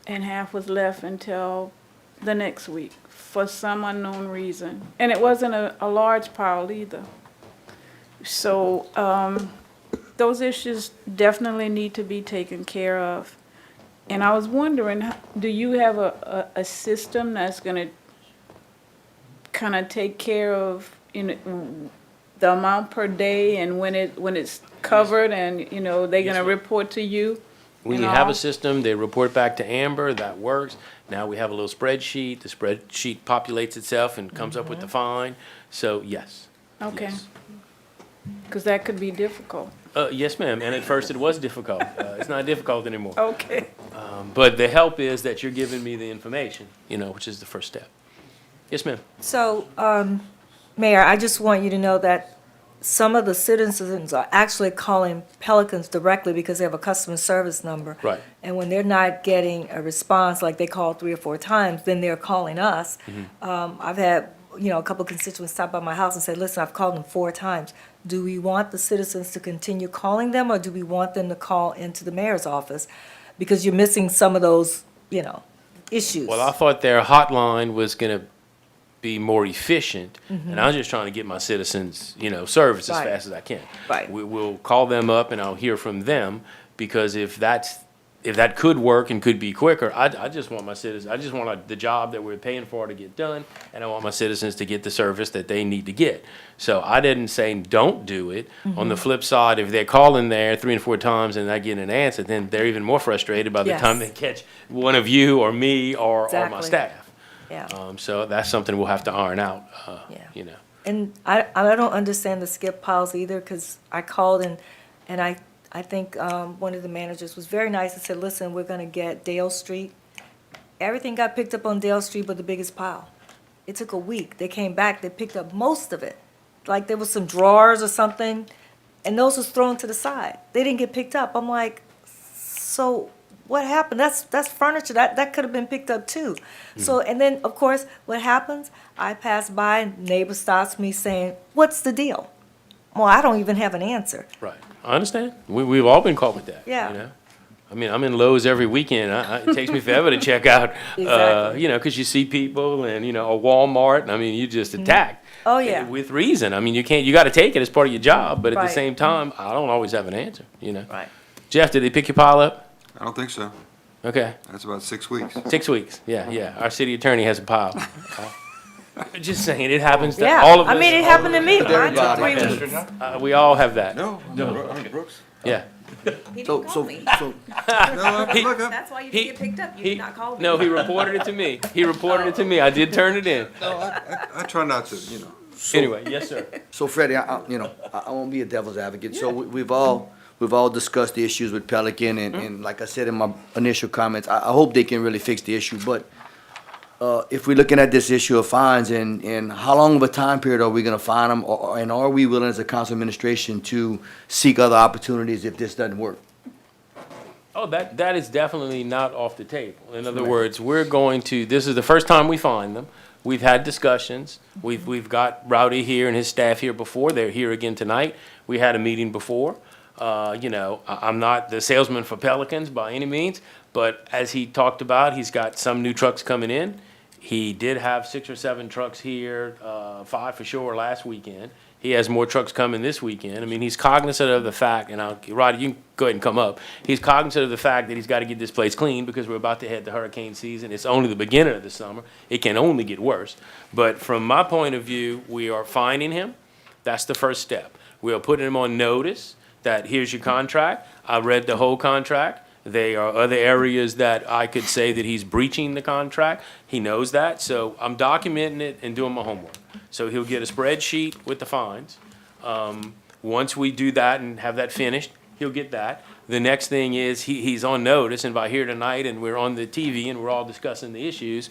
And half was left until the next week for some unknown reason. And it wasn't a large pile either. So those issues definitely need to be taken care of. And I was wondering, do you have a system that's gonna kind of take care of, the amount per day and when it's covered and, they're gonna report to you? When you have a system, they report back to Amber, that works. Now we have a little spreadsheet. The spreadsheet populates itself and comes up with the fine. So, yes. Okay. Yes. Because that could be difficult. Yes, ma'am, and at first it was difficult. It's not difficult anymore. Okay. But the help is that you're giving me the information, which is the first step. Yes, ma'am. So, Mayor, I just want you to know that some of the citizens are actually calling Pelicans directly because they have a customer service number. Right. And when they're not getting a response, like they called 3 or 4 times, then they're calling us. I've had, a couple of constituents stop by my house and say, listen, I've called them 4 times. Do we want the citizens to continue calling them, or do we want them to call into the mayor's office? Because you're missing some of those, issues. Well, I thought their hotline was going to be more efficient, and I was just trying to get my citizens, service as Right. fast as I can. Right. We'll call them up and I'll hear from them, because if that could work and could be quicker, I just want my citizens, I just want the job that we're paying for to get done, and I want my citizens to get the service that they need to get. So I didn't say don't do it. On the flip side, if they're calling there 3 and 4 times and not getting an answer, then they're even more frustrated by the Yes. time they catch one of you or me or my Exactly. staff. Yeah. So that's something we'll have to iron out, Yeah. And I don't understand the skip piles either, because I called and I think one of the managers was very nice and said, listen, we're gonna get Dale Street. Everything got picked up on Dale Street but the biggest pile. It took a week. They came back, they picked up most of it. Like there was some drawers or something, and those was thrown to the side. They didn't get picked up. I'm like, so what happened? That's furniture. That could have been picked up too. So, and then, of course, what happens? I pass by, neighbor stops me saying, what's the deal? Well, I don't even have an answer. Right. I understand. We've all been caught with that. Yeah. I mean, I'm in Lowe's every weekend. It takes me forever to check out, Exactly. because you see people and, a Walmart, and I mean, you just attack. Oh, yeah. With reason. I mean, you got to take it as part of your job, but at Right. the same time, I don't always have an answer, Right. Jeff, did they pick your pile up? I don't think so. Okay. That's about 6 weeks. 6 weeks. Yeah. Our city attorney has a pile. Just saying, it happens to Yeah. all of us. I mean, it happened to me. Mine took Everybody. 3 weeks. We all have that. No, Brooks. Yeah. He So, didn't call so, me. so, No, look up. That's why you He- didn't get picked up. You he- did not call me. No, he reported it to me. He reported it to me. I did turn it in. No, I try not to, Anyway, yes, sir. so Freddie, I won't be a devil's advocate. So we've all discussed the issues with Pelican, and like I said in my initial comments, I hope they can really fix the issue. But if we're looking at this issue of fines, and how long of a time period are we gonna fine them, and are we willing as a council administration to seek other opportunities if this doesn't work? Oh, that is definitely not off the table. In other words, this is the first time we find them. We've had discussions. We've got Rowdy here and his staff here before. They're here again tonight. We had a meeting before. I'm not the salesman for Pelicans by any means, but as he talked about, he's got some new trucks coming in. He did have 6 or 7 trucks here, 5 for sure last weekend. He has more trucks coming this weekend. I mean, he's cognizant of the fact, and Roddy, you can go ahead and come up. He's cognizant of the fact that he's got to get this place clean because we're about to head to hurricane season. It's only the beginning of the summer. It can only get worse. But from my point of view, we are fining him. That's the first step. We are putting him on notice that here's your contract. I read the whole contract. There are other areas that I could say that he's breaching the contract. He knows that, so I'm documenting it and doing my homework. So he'll get a spreadsheet with the fines. Once we do that and have that finished, he'll get that. The next thing is he's on notice, and by here tonight, and we're on the TV and we're all discussing the issues,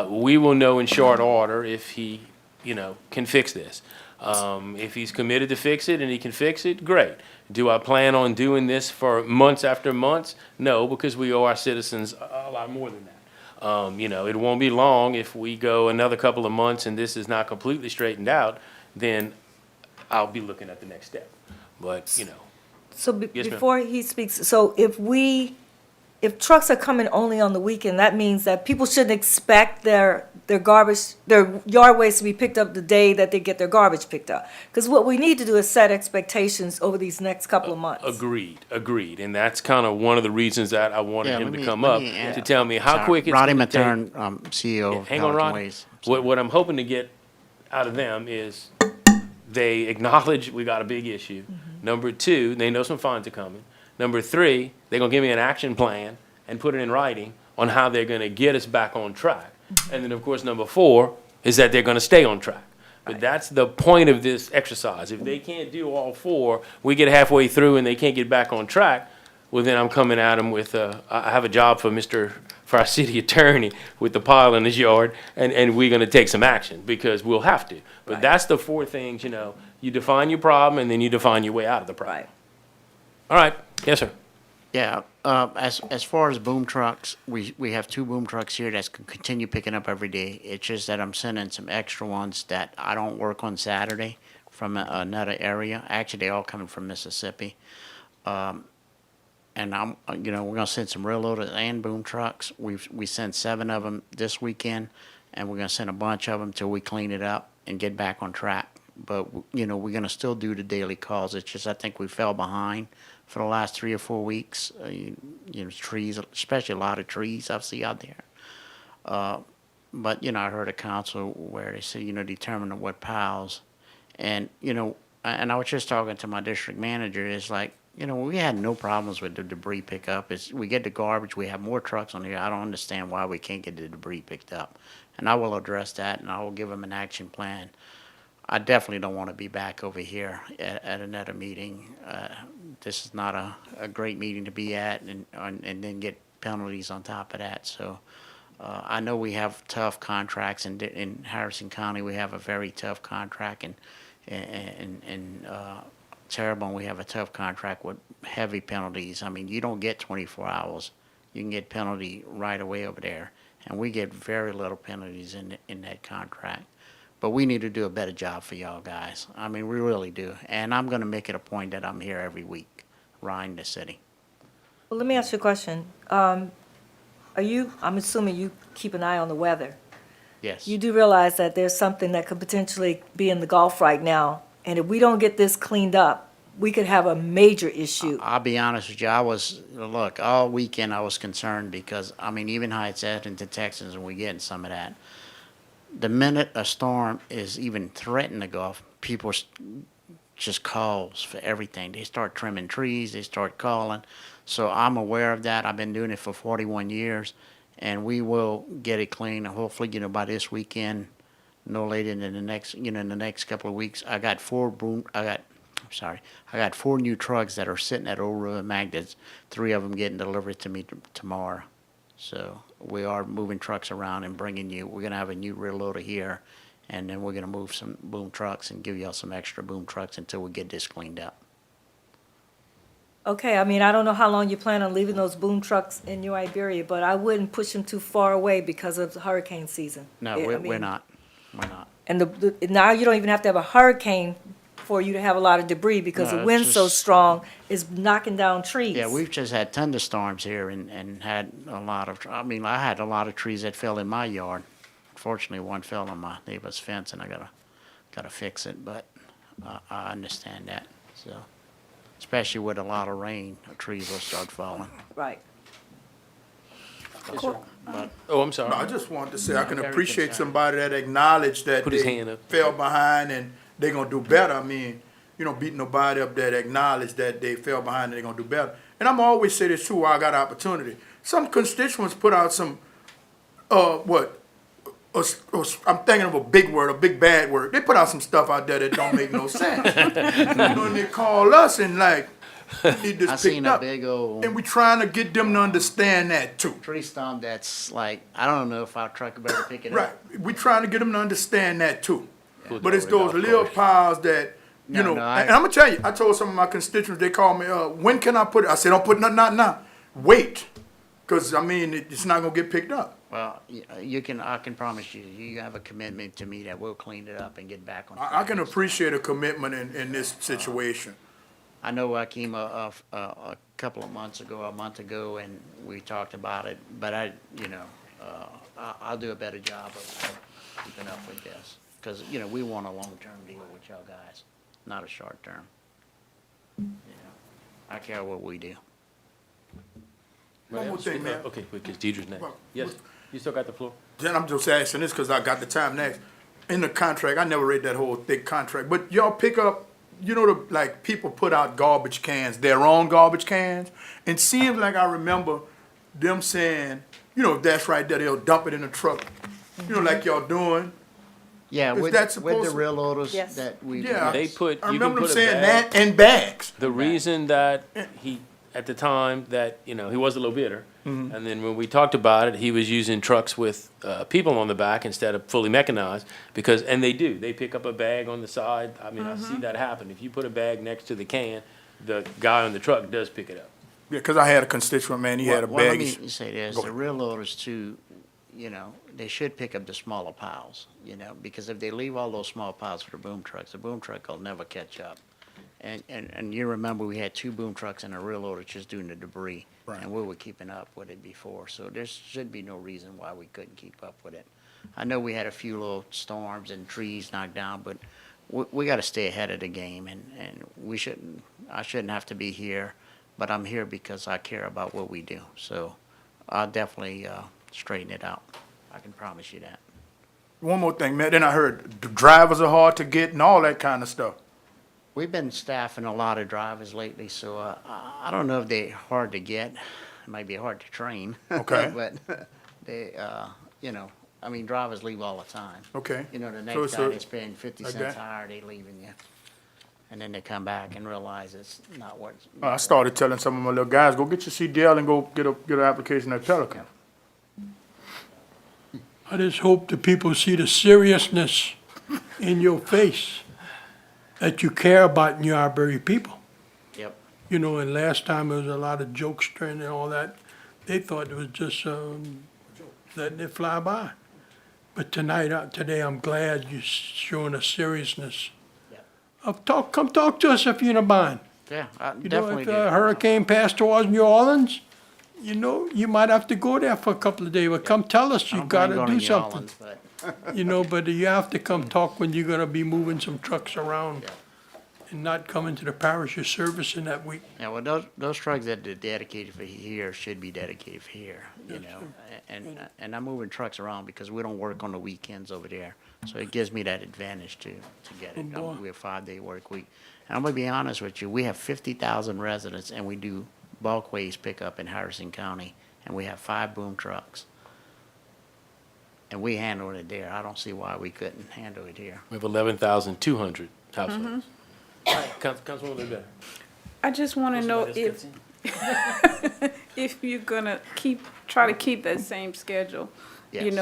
we will know in short order if he, can fix this. If he's committed to fix it and he can fix it, great. Do I plan on doing this for months after months? No, because we owe our citizens a lot more than that. It won't be long if we go another couple of months and this is not completely straightened out, then I'll be looking at the next step. But, So Yes, ma'am. before he speaks, so if trucks are coming only on the weekend, that means that people shouldn't expect their garbage, their yard waste to be picked up the day that they get their garbage picked up. Because what we need to do is set expectations over these next couple of months. Agreed. And that's kind of one of the reasons that I wanted Yeah, him let to me- come let up, me add- to tell me how Sorry, quick it's Roddy gonna take. Matern, CEO of Hang on, Pelican Rod. Ways. What I'm hoping to get out of them is they acknowledge we got a big issue. Number two, they know some fines are coming. Number three, they're gonna give me an action plan and put it in writing on how they're gonna get us back on track. And then, of course, number four is that they're gonna stay on track. But that's the point of this exercise. If they can't do all four, we get halfway through and they can't get back on track, well, then I'm coming at them with, I have a job for our city attorney with the pile in his yard, and we're gonna take some action, because we'll have to. But that's the four things, you define your problem, and then you define your way out of the problem. Right. All right, yes, sir. Yeah, as far as boom trucks, we have 2 boom trucks here that can continue picking up every day. It's just that I'm sending some extra ones that I don't work on Saturday from another area. Actually, they all coming from Mississippi. And we're gonna send some rear loaders and boom trucks. We sent 7 of them this weekend, and we're gonna send a bunch of them till we clean it up and get back on track. But, we're gonna still do the daily calls. It's just, I think we fell behind for the last 3 or 4 weeks. Trees, especially a lot of trees I see out there. But, I heard a council where they said, determine what piles. And, and I was just talking to my district manager, it's like, we had no problems with the debris pickup. We get the garbage, we have more trucks on here. I don't understand why we can't get the debris picked up. And I will address that, and I will give them an action plan. I definitely don't want to be back over here at another meeting. This is not a great meeting to be at, and then get penalties on top of that. So I know we have tough contracts in Harrison County. We have a very tough contract, and Terrebonne, we have a tough contract with heavy penalties. I mean, you don't get 24 hours. You can get penalty right away over there, and we get very little penalties in that contract. But we need to do a better job for y'all guys. I mean, we really do. And I'm going to make it a point that I'm here every week, riding the city. Well, let me ask you a question. I'm assuming you keep an eye on the weather. Yes. You do realize that there's something that could potentially be in the Gulf right now, and if we don't get this cleaned up, we could have a major issue. I'll be honest with you. All weekend I was concerned because, even how it's heading to Texas, and we're getting some of that. The minute a storm is even threatening the Gulf, people just calls for everything. They start trimming trees, they start calling. So I'm aware of that. I've been doing it for 41 years, and we will get it clean. And hopefully, by this weekend, no later than the next couple of weeks. I got 4 new trucks that are sitting at Old River Magnets. 3 of them getting delivered to me tomorrow. So we are moving trucks around and we're going to have a new rear loader here, and then we're going to move some boom trucks and give y'all some extra boom trucks until we get this cleaned up. Okay, I don't know how long you plan on leaving those boom trucks in New Iberia, but I wouldn't push them too far away because of the hurricane season. No, we're not. We're not. And now you don't even have to have a hurricane for you to have a lot of debris because No, the it's wind's so just- strong, it's knocking down trees. Yeah, we've just had thunderstorms here and had a lot of, I had a lot of trees that fell in my yard. Fortunately, one fell on my neighbor's fence, and I gotta fix it, but I understand that, so. Especially with a lot of rain, the trees will start falling. Right. Oh, I'm sorry. No, I just wanted to say, I can Very appreciate concerned. somebody that acknowledged that Put his they hand up. fell behind and they're gonna do better. Beating nobody up that acknowledged that they fell behind and they're gonna do better. and I'm always say this too while I got opportunity. Some constituents put out some, I'm thinking of a big word, a big bad word. They put out some stuff out there that don't make no sense. And they call us and like, need this I picked seen a up. big old And we trying to get them to understand that too. tree stump that's like, I don't know if our truck would better pick it Right, up. we trying to get them to understand that too. Pulled But it's that right those off little course. piles that, you No, know, no, and I'm gonna tell you, I told some of my constituents, they call me, when can I put it? I said, don't put nothing out now. Wait, because I mean, it's not gonna get picked up. Well, I can promise you, you have a commitment to me that we'll clean it up and get back on track. I can appreciate a commitment in this situation. I know I came a couple of months ago, a month ago, and we talked about it, but I'll do a better job of keeping up with this. Because, we want a long-term deal with y'all guys, not a short-term. I care what we do. One more thing, man. Okay, because Deidre's next. Well, Yes, you still got the floor? Then I'm just asking this because I got the time next. In the contract, I never read that whole thick contract, but y'all pick up, like people put out garbage cans, their own garbage cans. And seems like I remember them saying, if that's right there, they'll dump it in the truck, like y'all doing. Yeah, Is with that the supposed to- real loaders Yes. that we. Yeah. They put, I you can remember them put a saying bag. that in bags. The reason that he, at the time, that, he was a low bidder, Mm-hmm. and then when we talked about it, he was using trucks with people on the back instead of fully mechanized, and they do, they pick up a bag on the side. I mean, I see that happen. If you put a bag next to the can, the guy on the truck does pick it up. Yeah, because I had a constituent, man, he had a Well, let bag. me say this, Go the ahead. real loaders too, they should pick up the smaller piles, because if they leave all those small piles for the boom trucks, the boom truck will never catch up. And you remember we had 2 boom trucks and a real loader just doing the debris. Right. And we were keeping up with it before, so there should be no reason why we couldn't keep up with it. I know we had a few little storms and trees knocked down, but we gotta stay ahead of the game, and I shouldn't have to be here, but I'm here because I care about what we do, so I'll definitely, straighten it out. I can promise you that. One more thing, man, then I heard the drivers are hard to get and all that kind of stuff. We've been staffing a lot of drivers lately, so I don't know if they're hard to get. It might be hard to train. Okay. But they, drivers leave all the time. Okay. The So next it's guy a- that's paying 50 like cents that? higher, they leaving you. And then they come back and realize it's not what. I started telling some of my little guys, go get your CDL and go get an application at Pelican. I just hope the people see the seriousness in your face, that you care about New Iberia people. Yep. And last time there was a lot of jokestering and all that. They thought it was just letting it fly by. But today, I'm glad you're showing a seriousness. Yep. Come talk to us if you're in a bind. Yeah, I If definitely do. a hurricane passed towards New Orleans, you might have to go there for a couple of days, but come tell us I you don't plan gotta going to do New something. Orleans, but- But you have to come talk when you're gonna be moving some trucks around Yeah. and not come into the parish you're servicing that week. Yeah, well, those trucks that are dedicated for here should be dedicated for here, And I'm moving trucks around because we don't work on the weekends over there. So it gives me that advantage to get it. Oh, boy. We have 5-day work week. And I'm gonna be honest with you, we have 50,000 residents and we do bulk waste pickup in Harrison County, and we have 5 boom trucks. And we handle it there. I don't see why we couldn't handle it here. We have 11,200 households. Mm-hmm. All right, Councilwoman Ledbetter. I just want to know Somebody else if, gets in? if you're gonna try to keep that same schedule. Yes.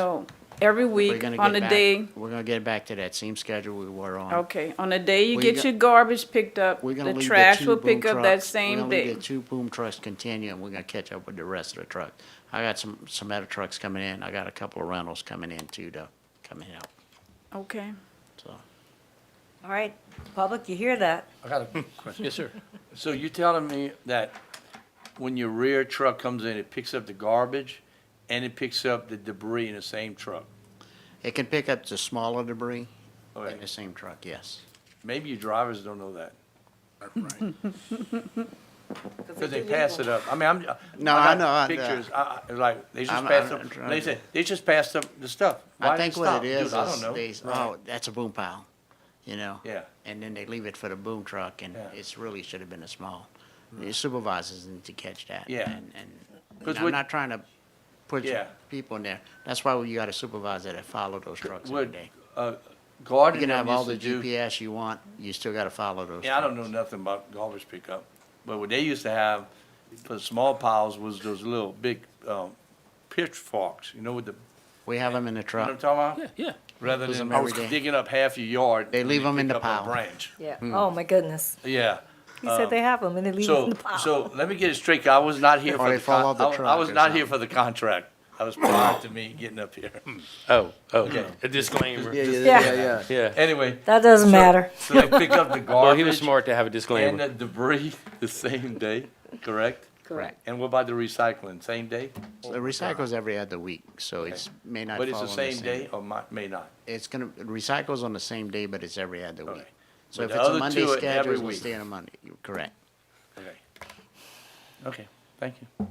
Every We're week gonna on get the back- day, We're gonna get back to that same schedule we were on. okay, on the day you We get got- your garbage picked up, We're gonna the leave trash two will boom pick up that trucks. same We're gonna day. leave the 2 boom trucks continue, and we're gonna catch up with the rest of the truck. I got some other trucks coming in. I got a couple of rentals coming in too, coming out, Okay. so. All right, public, you hear that? I got a question. Yes, sir. So you telling me that when your rear truck comes in, it picks up the garbage and it picks up the debris in the same truck? It can pick up the smaller debris Okay. in the same truck, yes. Maybe you drivers don't know that, Right. because they pass it up. I mean, No, I I know, got pictures, like, they just I'm- passed I'm up, trying they to- said, they just passed up the stuff. Why I did think it what stop? it is, Dude, I don't know. oh, that's a boom pile, Yeah. And then they leave it for the boom truck, and Yeah. it's really should have been a small. Your supervisors need to catch that. Yeah. And 'Cause I'm what- not trying to put Yeah. people in there. That's why you got a supervisor that follow those trucks every What, day. You Gordon can have all used the to do. GPS you want, you still gotta follow those Yeah, I don't trucks. know nothing about garbage pickup, but what they used to have for the small piles was those little big, pitchforks, you know, with the, We have them in the you know truck. what I'm talking about? Yeah, yeah. Rather Use than 'em every day. digging up half your yard. They leave 'em in pick the up a pile. branch. Yeah. Oh, my goodness. Yeah. He said they have them and they leave them in So, the pile. so let me get it straight, 'cause I was not here Or for they the fall off the I truck was or not here something. for the contract. I was prior to me getting up here. Oh, okay. Okay. A disclaimer. Yeah. Yeah. Anyway. That doesn't so- matter. So they pick up the garbage. Well, he was smart to have a And disclaimer. the debris the same day, correct? Correct. And what about the recycling, same day? The recycle's every other week, so it's, may not But it's fall the on same day or may not? It's gonna, recycle's on the same day, but it's every other week. Okay. So But if the it's a other Monday two are schedule, every it's gonna week. stay on a Monday. You're correct. Okay. Okay, thank you.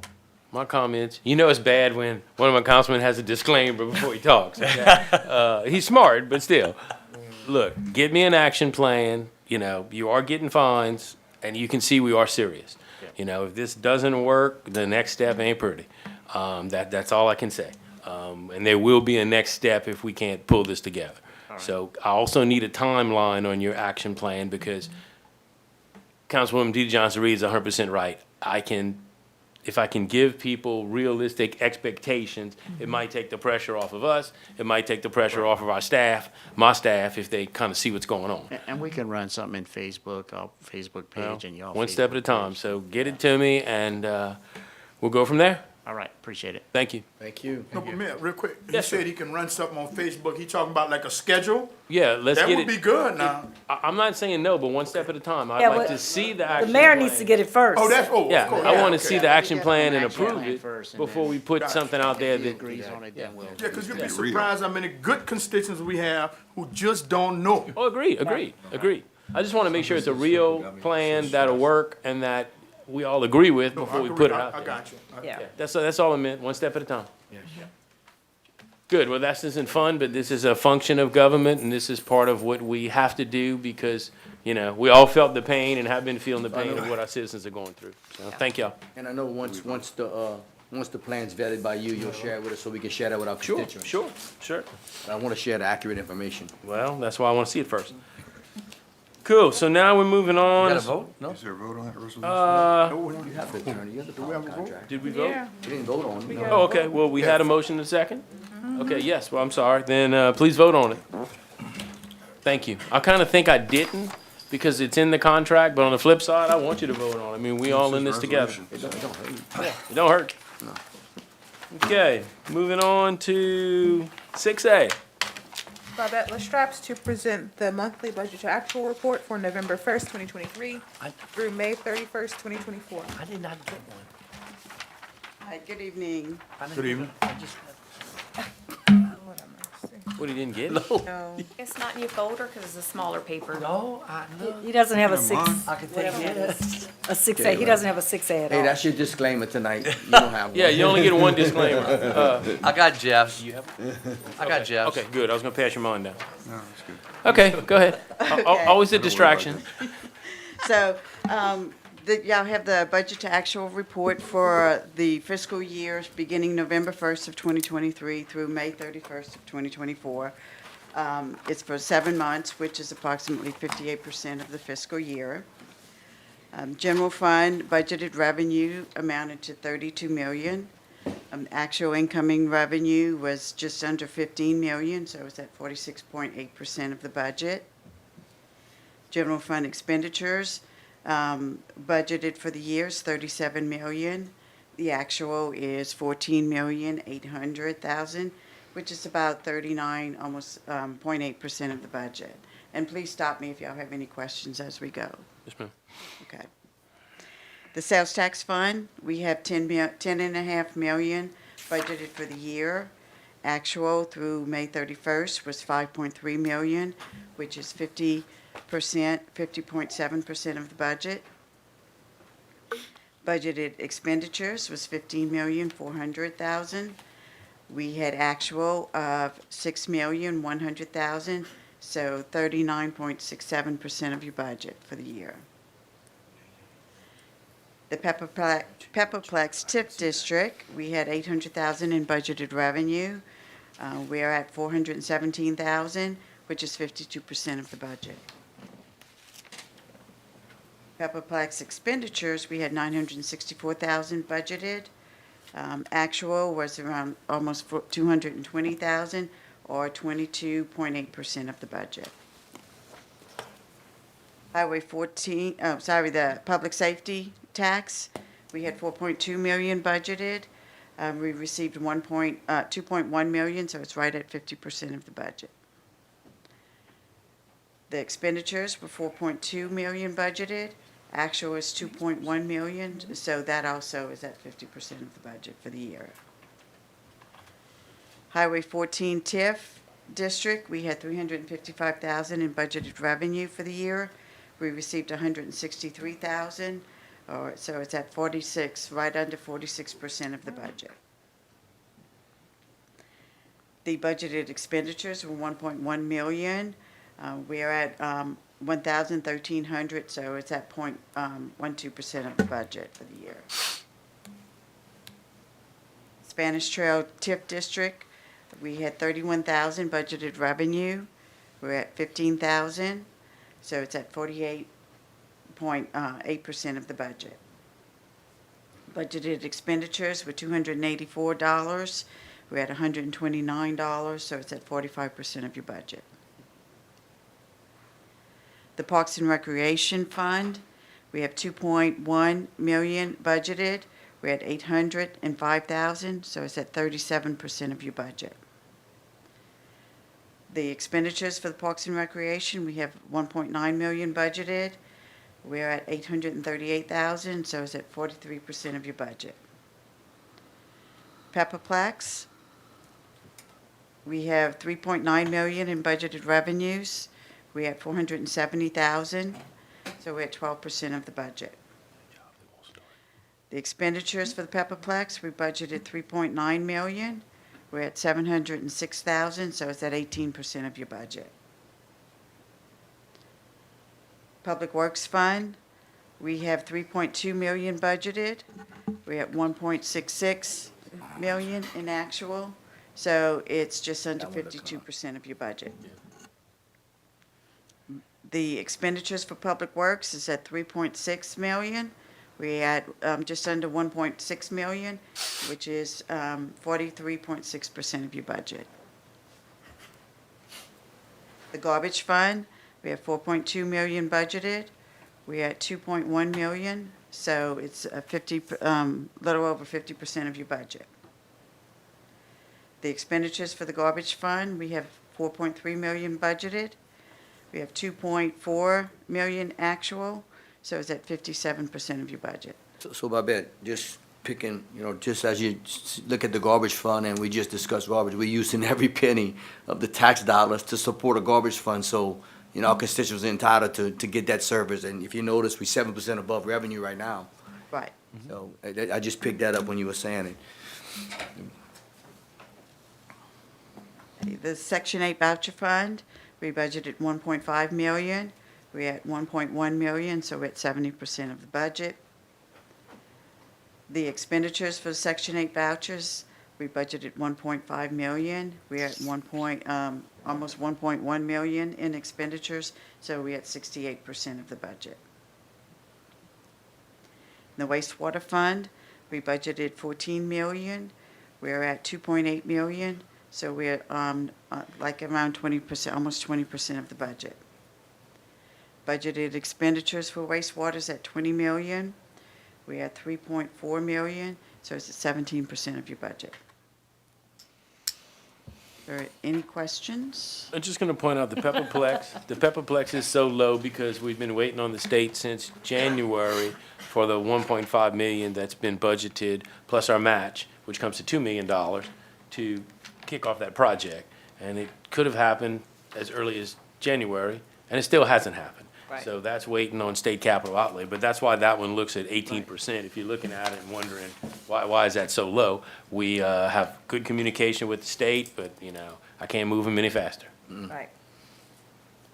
My comments, you know it's bad when one of my councilmen has a disclaimer before he talks. Okay? He's smart, but still. Look, get me an action plan, you know, you are getting fines, and you can see we are serious. You know, if this doesn't work, the next step ain't pretty. That's all I can say. And there will be a next step if we can't pull this together. So I also need a timeline on your action plan because Councilwoman DeeDee Johnson-Reed is 100% right. If I can give people realistic expectations, it might take the pressure off of us. It might take the pressure off of our staff, my staff, if they kind of see what's going on. And we can run something in Facebook, our Facebook page and y'all. One step at a Facebook time. page. So get it to me and we'll go from there. All right, appreciate it. Thank you. Thank you. No, but man, real quick, he Yes, sir. said he can run something on Facebook. He talking about like a schedule? Yeah, let's That get would be it. good now. I'm not saying no, but one step at a time. I'd Yeah, like but to see the The action mayor plan. needs to get it first. Oh, that's, Yeah, of course. I want to okay. see the action Yeah, plan and action approve plan it first and before then- we put Gotcha. something out there He that, agrees on it, then we'll. Yeah, because you'd be Be real. surprised how many good constituents we have who just don't know. oh, agreed. I just want to make sure it's a real plan that'll work and that we all agree with before we put it out I there. got you. Yeah. Yeah, that's all I meant, one step at a time. Good, well, this isn't fun, but this is a function of government, and this is part of what we have to do because, you know, we all felt the pain and have been feeling the pain of what our citizens are going through. So, thank y'all. And I know once the plan's vetted by you, you'll share it with us so we can share that with our constituents. Sure. I want to share the accurate information. Well, that's why I want to see it first. Cool, so now we're moving on. Got a vote? No? Is there a vote on that resolution? You have the attorney, you have the power contract. Did we vote? Yeah. You didn't vote on it. no. Oh, okay, well, we had a motion and a second? Okay, yes, well, I'm sorry, then, please vote on it. Thank you. I kinda think I didn't, because it's in the contract, but on the flip side, I want you to vote on it. I mean, we all in this together. It don't hurt. It don't hurt. Okay, moving on to 6A. Babette Lestraps to present the monthly budget to actual report for November 1st, 2023 through May 31st, 2024. I did not get one. Hi, good evening. Good evening. What, he didn't get? No. It's not in your folder because it's a smaller paper. No, I know. He doesn't have a six, I can take whatever it it. is. A 6A, he doesn't have a 6A at Hey, all. that's your disclaimer tonight. You don't have one. Yeah, you only get one disclaimer. I got Jeff's. You have? I got Jeff's. Okay, good, I was gonna pass your mind down. No, that's good. Okay, go ahead. Always a Don't worry about distraction. So, y'all have the budget to actual report for the fiscal years beginning November 1st of 2023 through May 31st of 2024. It's for 7 months, which is approximately 58% of the fiscal year. General fund budgeted revenue amounted to $32 million. Actual incoming revenue was just under $15 million, so it's at 46.8% of the budget. General fund expenditures budgeted for the year is $37 million. The actual is $14,800,000, which is about 39, almost 0.8% of the budget. And please stop me if y'all have any questions as we go. Yes, ma'am. Okay. The sales tax fund, we have $10.5 million budgeted for the year. Actual through May 31st was $5.3 million, which is 50.7% of the budget. Budgeted expenditures was $15,400,000. We had actual of $6,100,000, so 39.67% of your budget for the year. The Pepperplex TIF district, we had 800,000 in budgeted revenue. We are at 417,000, which is 52% of the budget. Pepperplex expenditures, we had 964,000 budgeted. Actual was around almost 220,000, or 22.8% of the budget. The public safety tax, we had 4.2 million budgeted. We received 2.1 million, so it's right at 50% of the budget. The expenditures were 4.2 million budgeted. Actual is 2.1 million, so that also is at 50% of the budget for the year. Highway 14 TIF district, we had 355,000 in budgeted revenue for the year. We received 163,000, so it's at 46, right under 46% of the budget. The budgeted expenditures were 1.1 million. We are at 1,300, so it's at 0.12% of the budget for the year. Spanish Trail TIF district, we had 31,000 budgeted revenue. We're at 15,000, so it's at 48.8% of the budget. Budgeted expenditures were $284. We're at $129, so it's at 45% of your budget. The Parks and Recreation Fund, we have 2.1 million budgeted. We're at 805,000, so it's at 37% of your budget. The expenditures for the Parks and Recreation, we have 1.9 million budgeted. We're at 838,000, so it's at 43% of your budget. Pepperplex, we have 3.9 million in budgeted revenues. We're at 470,000, so we're at 12% of the budget. The expenditures for the Pepperplex, we budgeted 3.9 million. We're at 706,000, so it's at 18% of your budget. Public Works Fund, we have 3.2 million budgeted. We're at 1.66 million in actual, so it's just under 52% of your budget. The expenditures for Public Works is at 3.6 million. We're at just under 1.6 million, which is 43.6% of your budget. The Garbage Fund, we have 4.2 million budgeted. We're at 2.1 million, so it's a little over 50% of your budget. The expenditures for the Garbage Fund, we have 4.3 million budgeted. We have 2.4 million actual, so it's at 57% of your budget. So Babette, just picking, just as you look at the garbage fund, and we just discussed garbage, we're using every penny of the tax dollars to support a garbage fund, so, our constituents are entitled to get that service, and if you notice, we're 7% above revenue right now. Right. So, I just picked that up when you were saying it. The Section 8 Voucher Fund, we budgeted 1.5 million. We're at 1.1 million, so we're at 70% of the budget. The expenditures for the Section 8 vouchers, we budgeted 1.5 million. We're at almost 1.1 million in expenditures, so we're at 68% of the budget. The Wastewater Fund, we budgeted 14 million. We're at 2.8 million, so we're like around 20%, almost 20% of the budget. Budgeted expenditures for wastewater is at 20 million. We're at 3.4 million, so it's at 17% of your budget. Are there any questions? I'm just gonna point out the Pepperplex is so low because we've been waiting on the state since January for the 1.5 million that's been budgeted, plus our match, which comes to $2 million, to kick off that project. And it could have happened as early as January, and it still hasn't happened. Right. So that's waiting on state capital outlay, but that's why that one looks at 18%. If you're looking at it and wondering, why is that so low? We have good communication with the state, but, I can't move them any faster. Right.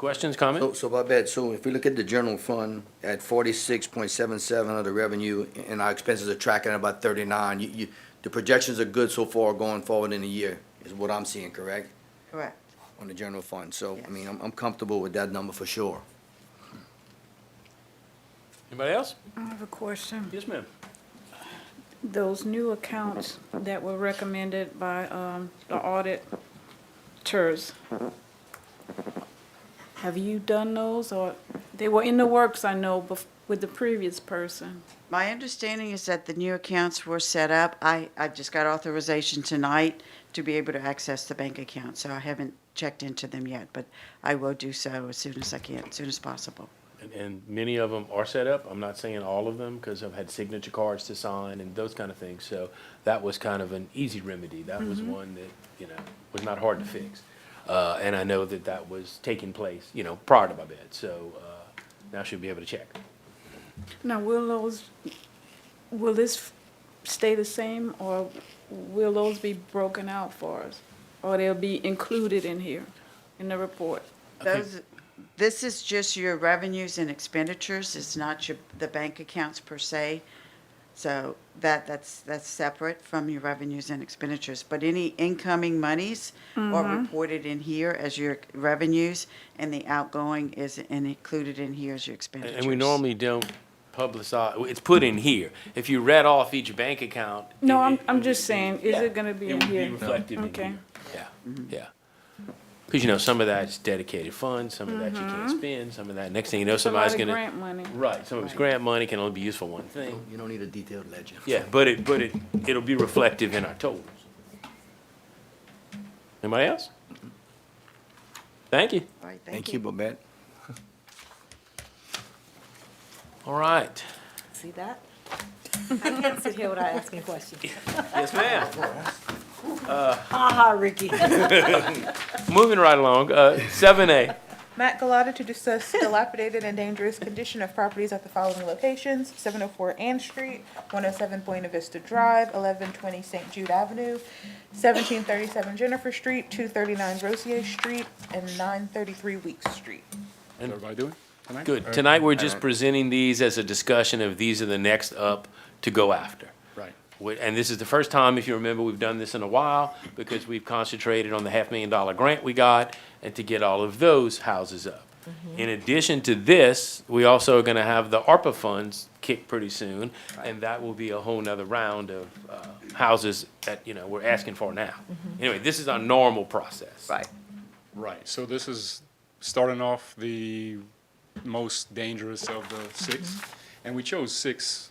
Questions, comments? So Babette, so if we look at the general fund at 46.77 of the revenue, and our expenses are tracking at about 39, the projections are good so far going forward in the year, is what I'm seeing, correct? Correct. On the general fund, so, Yes. I mean, I'm comfortable with that number for sure. Anybody else? I have a question. Yes, ma'am. Those new accounts that were recommended by the auditors, have you done those, or they were in the works, I know, with the previous person? My understanding is that the new accounts were set up. I just got authorization tonight to be able to access the bank account, so I haven't checked into them yet, but I will do so as soon as I can, as soon as possible. And many of them are set up. I'm not saying all of them, because I've had signature cards to sign and those kind of things. So that was kind of an easy remedy. That was one that, was not hard to fix. And I know that that was taking place, prior to my bed. So now she'll be able to check. Now, will this stay the same, or will those be broken out for us? Or they'll be included in here, in the report? This is just your revenues and expenditures. It's not the bank accounts per se. So that's separate from your revenues and expenditures. But any incoming monies are reported in here as your revenues, and the outgoing is included in here as your expenditures. And we normally don't publicize, it's put in here. If you read off each bank account. No, I'm just saying, is Yeah. it gonna be It in would be here? reflective in Okay. here. Yeah, yeah. Because, some of that's dedicated funds, some of that you can't spend, some of that, next thing you know, It's a lot somebody's of gonna. grant money. Right, some of it's grant money, can only be used for one thing. You don't need a detailed ledger. Yeah, but it'll be reflective in our totals. Anybody else? Thank you. All right, Thank you, Babette. All right. See that? I can't sit here without asking questions. Yes, ma'am. Ha ha, Ricky. Moving right along, 7A. Matt Galata to discuss dilapidated and dangerous condition of properties at the following locations: 704 Ann Street, 107 Buena Vista Drive, 1120 St. Jude Avenue, 1737 Jennifer Street, 239 Rosier Street, and 933 Weeks Street. How's everybody doing tonight? Good. Tonight, we're just presenting these as a discussion of these are the next up to go after. Right. And this is the first time, if you remember, we've done this in a while, because we've concentrated on the $500,000 grant we got and to get all of those houses up. In addition to this, we also are gonna have the ARPA funds kick pretty soon, and that will be a whole nother round of houses that, we're asking for now. Anyway, this is our normal process. Right. Right, so this is starting off the most dangerous of the six, and we chose 6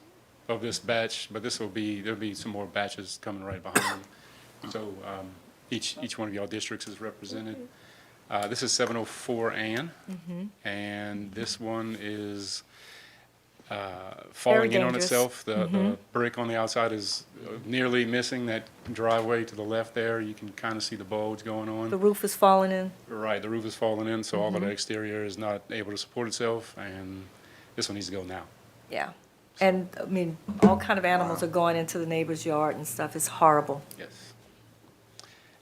of this batch, but there'll be some more batches coming right behind them. So, each one of y'all districts is represented. This is 704 Ann, and this one is, falling in on dangerous. itself. The brick on the outside is nearly missing. That driveway to the left there, you can kind of see the bulge going on. The roof is falling in. Right, the roof is falling in, so all of the exterior is not able to support itself, and this one needs to go now. Yeah. And, all kind of animals are going into the neighbor's yard and stuff. It's horrible. Yes.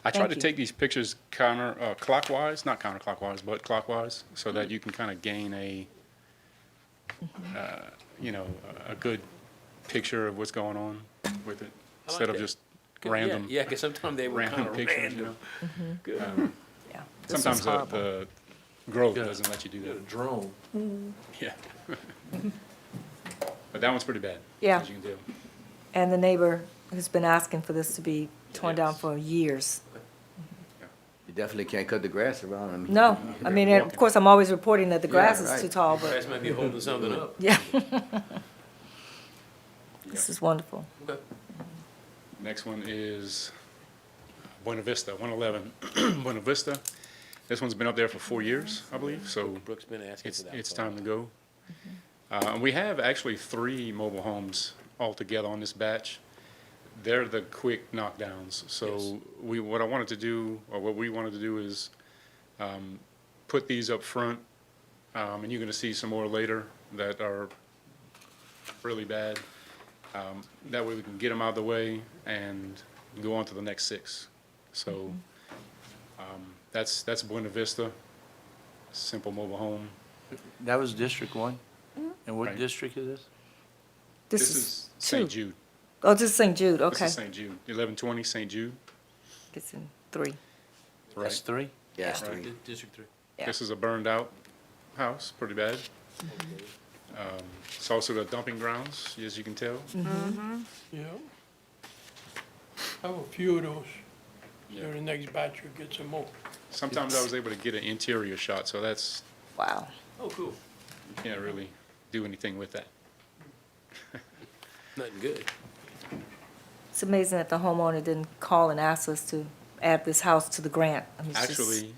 I tried Thank to you. take these pictures clockwise, not counterclockwise, but clockwise, so that you can kind of gain a good picture of what's going on with it, instead of that. just Good. random, Yeah, because sometimes they were kind random of pictures, random. Good. Yeah. This is Sometimes horrible. the growth doesn't let you do that. Drone. Yeah. But that one's pretty bad. Yeah. As you can tell. And the neighbor has been asking for this to be torn down Yes. for years. You definitely can't cut the grass around them. No, and of course, I'm always reporting that the grass is right. too tall, but, Grass might be holding something up. yeah. This is wonderful. Okay. Next one is Buena Vista, 111 Buena Vista. This one's been up there for 4 years, I believe, so Brooke's been asking for that. it's for a time to while. go. We have actually 3 mobile homes altogether on this batch. They're the quick knockdowns, so what we wanted to do is put these up front, and you're gonna see some more later that are really bad. That way we can get them out of the way and go on to the next 6. So, that's Buena Vista. simple mobile home. That was District 1? And what Right. district is this? This is St. two. Jude. Oh, this is St. Jude, This okay. is St. Jude, 1120 St. Jude, It's in 3. That's right? 3? Yeah, it's Yeah. three. District 3. Yeah. This is a burned out house, pretty bad. It's also got dumping grounds, as you can tell. Yeah. Have a few of those. Yeah. So the next batch will get some more. Sometimes I was able to get an interior shot, so that's, Wow. Oh, cool. you can't really do anything with that. Nothing good. It's amazing that the homeowner didn't call and ask us to add this house to the grant. I mean, it's just- Actually,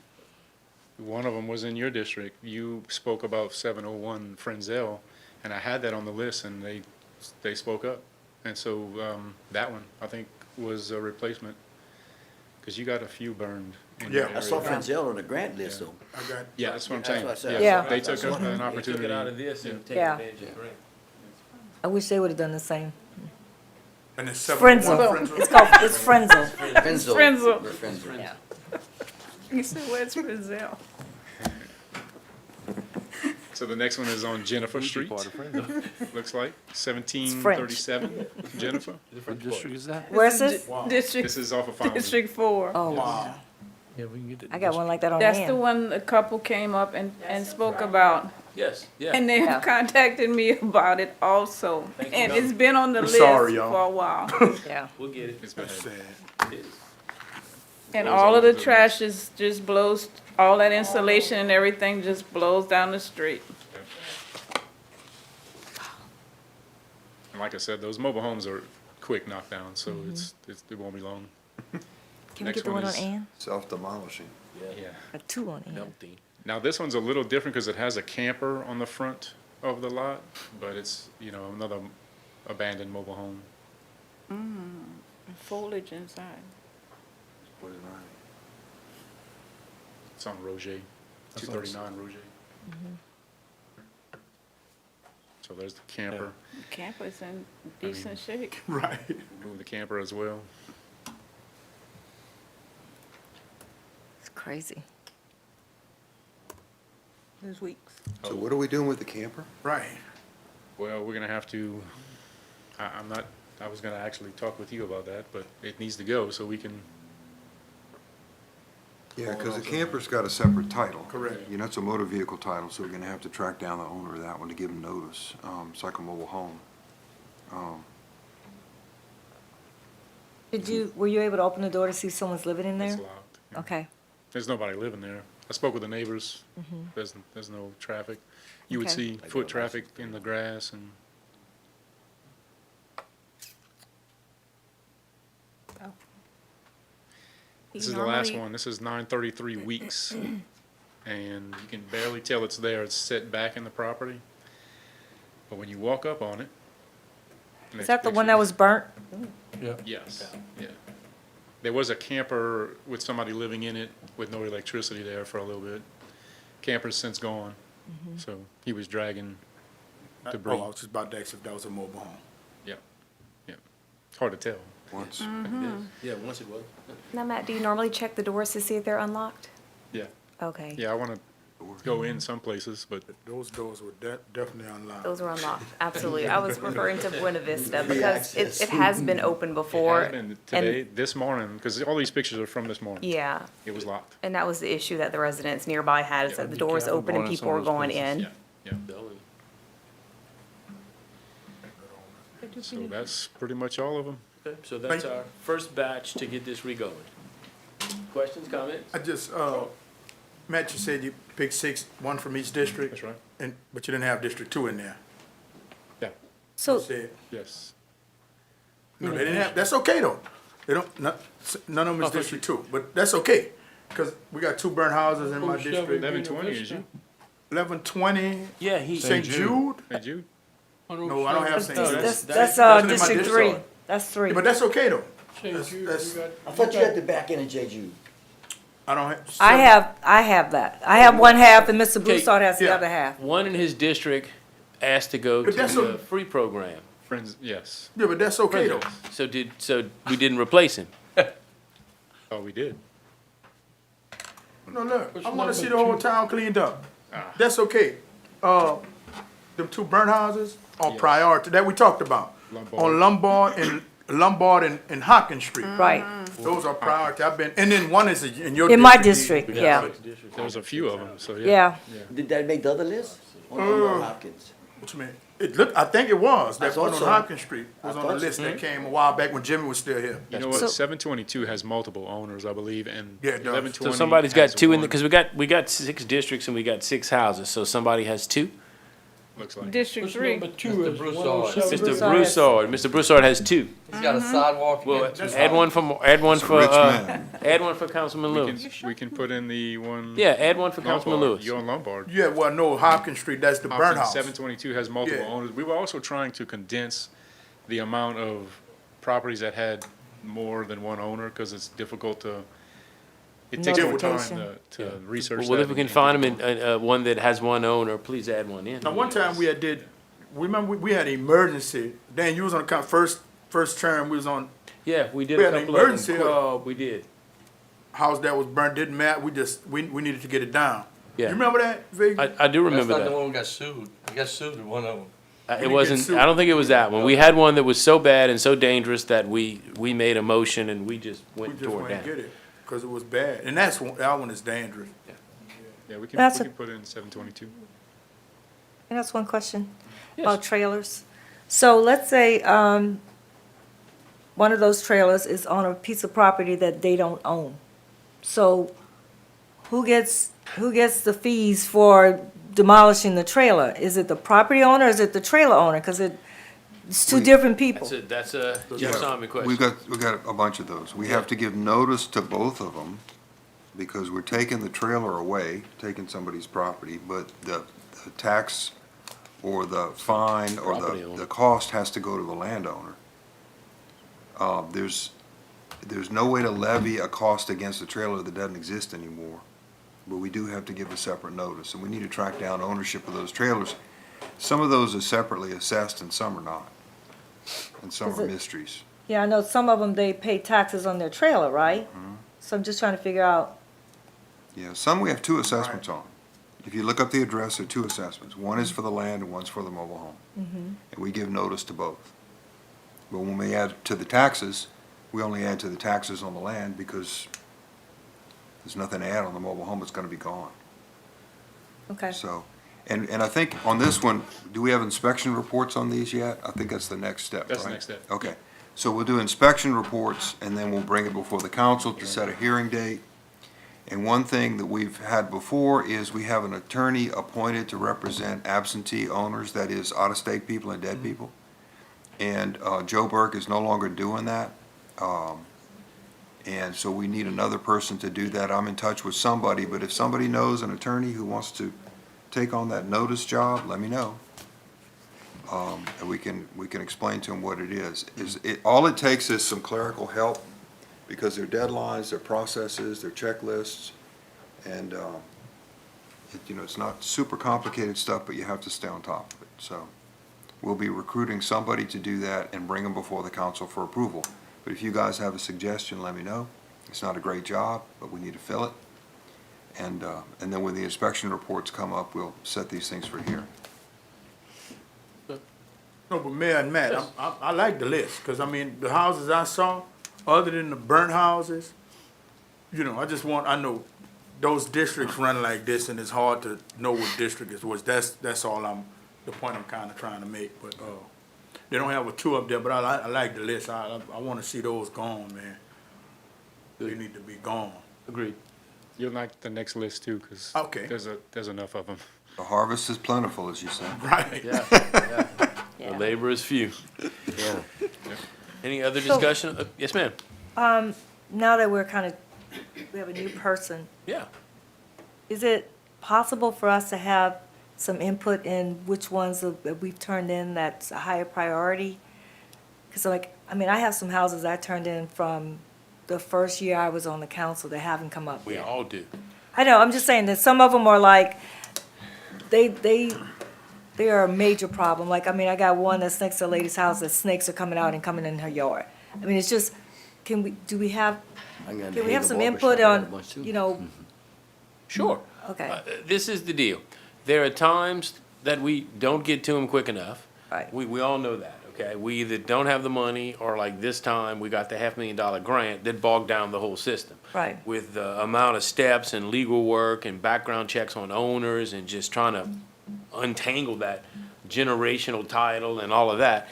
one of them was in your district. You spoke about 701 Frenzel, and I had that on the list, and they spoke up. And so, that one, I think, was a replacement, because you got a few burned in your Yeah, area. I saw Frenzel on the grant list Yeah. though. I got, Yeah, that's what I'm That's saying. what I said. Yeah. They took an They took opportunity. it out of this and taken Yeah. advantage of the grant. I wish they would have done the same. and it's Frenzel. 701 Frenzel. It's called, it's Frenzel. Frenzel. Frenzel. We're Frenzel. Yeah. You said, where's Brazil? So the next one is on Jennifer Street, Part of Friendsville. looks like, 1737 Jennifer. What district is that? Where's this? District, This is off of Fountain. District 4. Oh, Wow. Yeah, we can get it. I got one like that on That's the hand. one the couple came up and spoke about. Yes, yeah. And they Yeah. contacted me about it also. Thank you, And Mel. it's been on the We're list sorry, y'all. for a while. Yeah. We'll get it. It's bad. That's sad. It is. And Blows all all of the over the trash is, just blows, all that insulation and everything just blows down the street. And like I said, those mobile homes are quick knockdowns, so it won't be long. Can we Next get the one one on is- Ann? Self-demolishing. Yeah. Got 2 on Ann. Dumpty. Now, this one's a little different because it has a camper on the front of the lot, but it's, another abandoned mobile home. Foliage inside. It's on Roger, 239 Roger. So there's the camper. Campus in decent shape. Right. Move the camper as well. It's crazy. There's weeks. So what are we doing with the camper? Right. Well, we're gonna have to, I was gonna actually talk with you about that, but it needs to go so we can, Yeah, because the camper's got a separate title. Correct. It's a motor vehicle title, so we're gonna have to track down the owner of that one to give him notice. It's like a mobile home. Were you able to open the door to see if someone's living in it's there? locked. Yeah. Okay. There's nobody living there. I spoke with the neighbors. There's no traffic. You would Okay. see foot traffic in the grass and. This is the last one. This is 933 weeks. And you can barely tell it's there. It's set back in the property. But when you walk up on it. Is that the one that was burnt? Yes, yeah. There was a camper with somebody living in it with no electricity there for a little bit. Camper's since gone, so he was dragging debris. Oh, I was just about to ask if that was a mobile home. Yeah, yeah. It's hard to tell. Once, Yeah, once it was. Now, Matt, do you normally check the doors to see if they're unlocked? Yeah, Okay. yeah, I want to go in some places, but Those doors were definitely unlocked. Those were unlocked, absolutely. I was referring to Buena Vista because it has been open before. it has been today, this morning, because all these pictures are from this morning. Yeah, It was locked. and that was the issue that the residents nearby had, is that the door was open and going in people some were of those going places. in. Yeah, yeah. Building. So that's pretty much all of them. Okay, so that's our first batch to get this re-going. Questions, comments? I just, Matt, you said you picked 6, 1 from each district? That's right. But you didn't have District 2 in there? Yeah, So, You said, yes. no, they didn't have, that's okay though. They don't, none of them is District 2, but that's okay. Because we got 2 burnt houses in my Who's district. 1120 is you. 1120, Yeah, he. St. Jude? Hey, Jude? No, I don't have St. Jude. that's that's in my District district. 3. That's 3. Yeah, but that's okay though. St. That's- Jude, that's- you got. I thought you had the back end of J. Jude. I don't have. I have that. I have one half and Mr. Broussard has the Yeah. other half. One in his district asked to go to But that's the a- free program. Friends, yes. Yeah, but that's okay though. So we didn't replace him. Oh, we did. No, look, I wanna see the whole town cleaned up. That's okay. Them two burnt houses are priority, that we talked about. On Lombard and Hopkins Street. Right, Those are priority. I've been, and then one is in your district. in my district, yeah, There's a few of them, so yeah. yeah. Did that make the other list? On Hopkins? What you mean? It looked, I think it was, that I one thought on so. Hopkins Street was I on the thought so. list that came a while back when Jimmy was still here. You know So- what, 722 has multiple owners, I believe, and Yeah, it does. 1120 So somebody's got has two in, one, because we got 6 districts and we got 6 houses, so somebody has 2? looks like. District What's three. number 2 is Broussard. 107. Mr. Broussard, Mr. Broussard has 2. He's got a sidewalk. Well, and two add one for, add one It's a for, rich man. add one for Councilman Lewis. We can put in the one. Yeah, add one for Councilman Lombard. Lewis. You're on Lombard. Yeah, well, no, Hopkins Street, that's the burnt Hopkins house. 722 has multiple Yeah. owners. We were also trying to condense the amount of properties that had more than one owner, because it's difficult to, it takes more time Notification. to research that. Well, if we can and find get them in, one that has one owner, please add one in. Now, one time we remember we had an emergency, Dan, you was on the first term, we was on Yeah, we did We a had an couple of them. emergency, We did. house that was burnt, didn't matter, we needed to get it down. You Yeah, remember that, Vig? I do remember That's not the that. one who got sued. He got sued in one of them. It get wasn't, sued. I don't think it was that one. We had one that was so bad and so dangerous that we made a motion and we just We went just toward went and that. get it, cause it was bad, and that one is dangerous. Yeah, we That's can a- put in 722. Can I ask one question Yes. about trailers? So let's say, one of those trailers is on a piece of property that they don't own. So who gets the fees for demolishing the trailer? Is it the property owner or is it the trailer owner? Because it's two different people. That's a Jeff Simon question. We've got a bunch of those. We have to give notice to both of them, because we're taking the trailer away, taking somebody's property, but the tax or the fine or Property owner. the cost has to go to the landowner. There's no way to levy a cost against a trailer that doesn't exist anymore, but we do have to give a separate notice, and we need to track down ownership of those trailers. Some of those are separately assessed and some are not, and some Is are it- mysteries. Yeah, I know some of them, they pay taxes on their trailer, right? So I'm just trying to figure out, Yeah, some we have 2 assessments on. If you look up the address, there are 2 assessments. One is for the land and one's for the mobile home. And we give notice to both. But when we add to the taxes, we only add to the taxes on the land because there's nothing to add on the mobile home, it's gonna be gone. okay. So, and I think on this one, do we have inspection reports on these yet? I think that's the next step, right? That's the next step. Okay, so we'll do inspection reports, and then we'll bring it before the council to set a hearing date. And one thing that we've had before is we have an attorney appointed to represent absentee owners, that is, out-of-state people and dead people. And Joe Burke is no longer doing that. And so we need another person to do that. I'm in touch with somebody, but if somebody knows an attorney who wants to take on that notice job, let me know. And we can explain to them what it is. All it takes is some clerical help, because their deadlines, their processes, their checklists, and, it's not super complicated stuff, but you have to stay on top of it. So we'll be recruiting somebody to do that and bring them before the council for approval. But if you guys have a suggestion, let me know. It's not a great job, but we need to fill it. And then when the inspection reports come up, we'll set these things for hearing. No, but Mayor and Matt, I like the list, cause I mean, the houses I saw, other than the burnt houses, I know those districts run like this, and it's hard to know what district is which. That's all the point I'm kinda trying to make, but, they don't have a 2 up there, but I like the list. I wanna see those gone, man. They need to be gone. Agreed. You'll like the next list too, because Okay. there's enough of them. The harvest is plentiful, as you said. Right. Yeah. The labor is few. Yeah. Any other discussion? Yes, ma'am. Now that we have a new person, Yeah. is it possible for us to have some input in which ones that we've turned in that's a higher priority? Because I have some houses I turned in from the first year I was on the council that haven't come up We yet. all do. I know, I'm just saying that some of them are like, they are a major problem. I got one that's next to a lady's house that snakes are coming out and coming in her yard. It's just, do we have some input on, Sure. Okay. This is the deal. There are times that we don't get to them quick enough. Right. We all know that, okay? We either don't have the money, or like this time, we got the $500,000 grant that bogged down the whole system. Right. With the amount of steps and legal work and background checks on owners and just trying to untangle that generational title and all of that,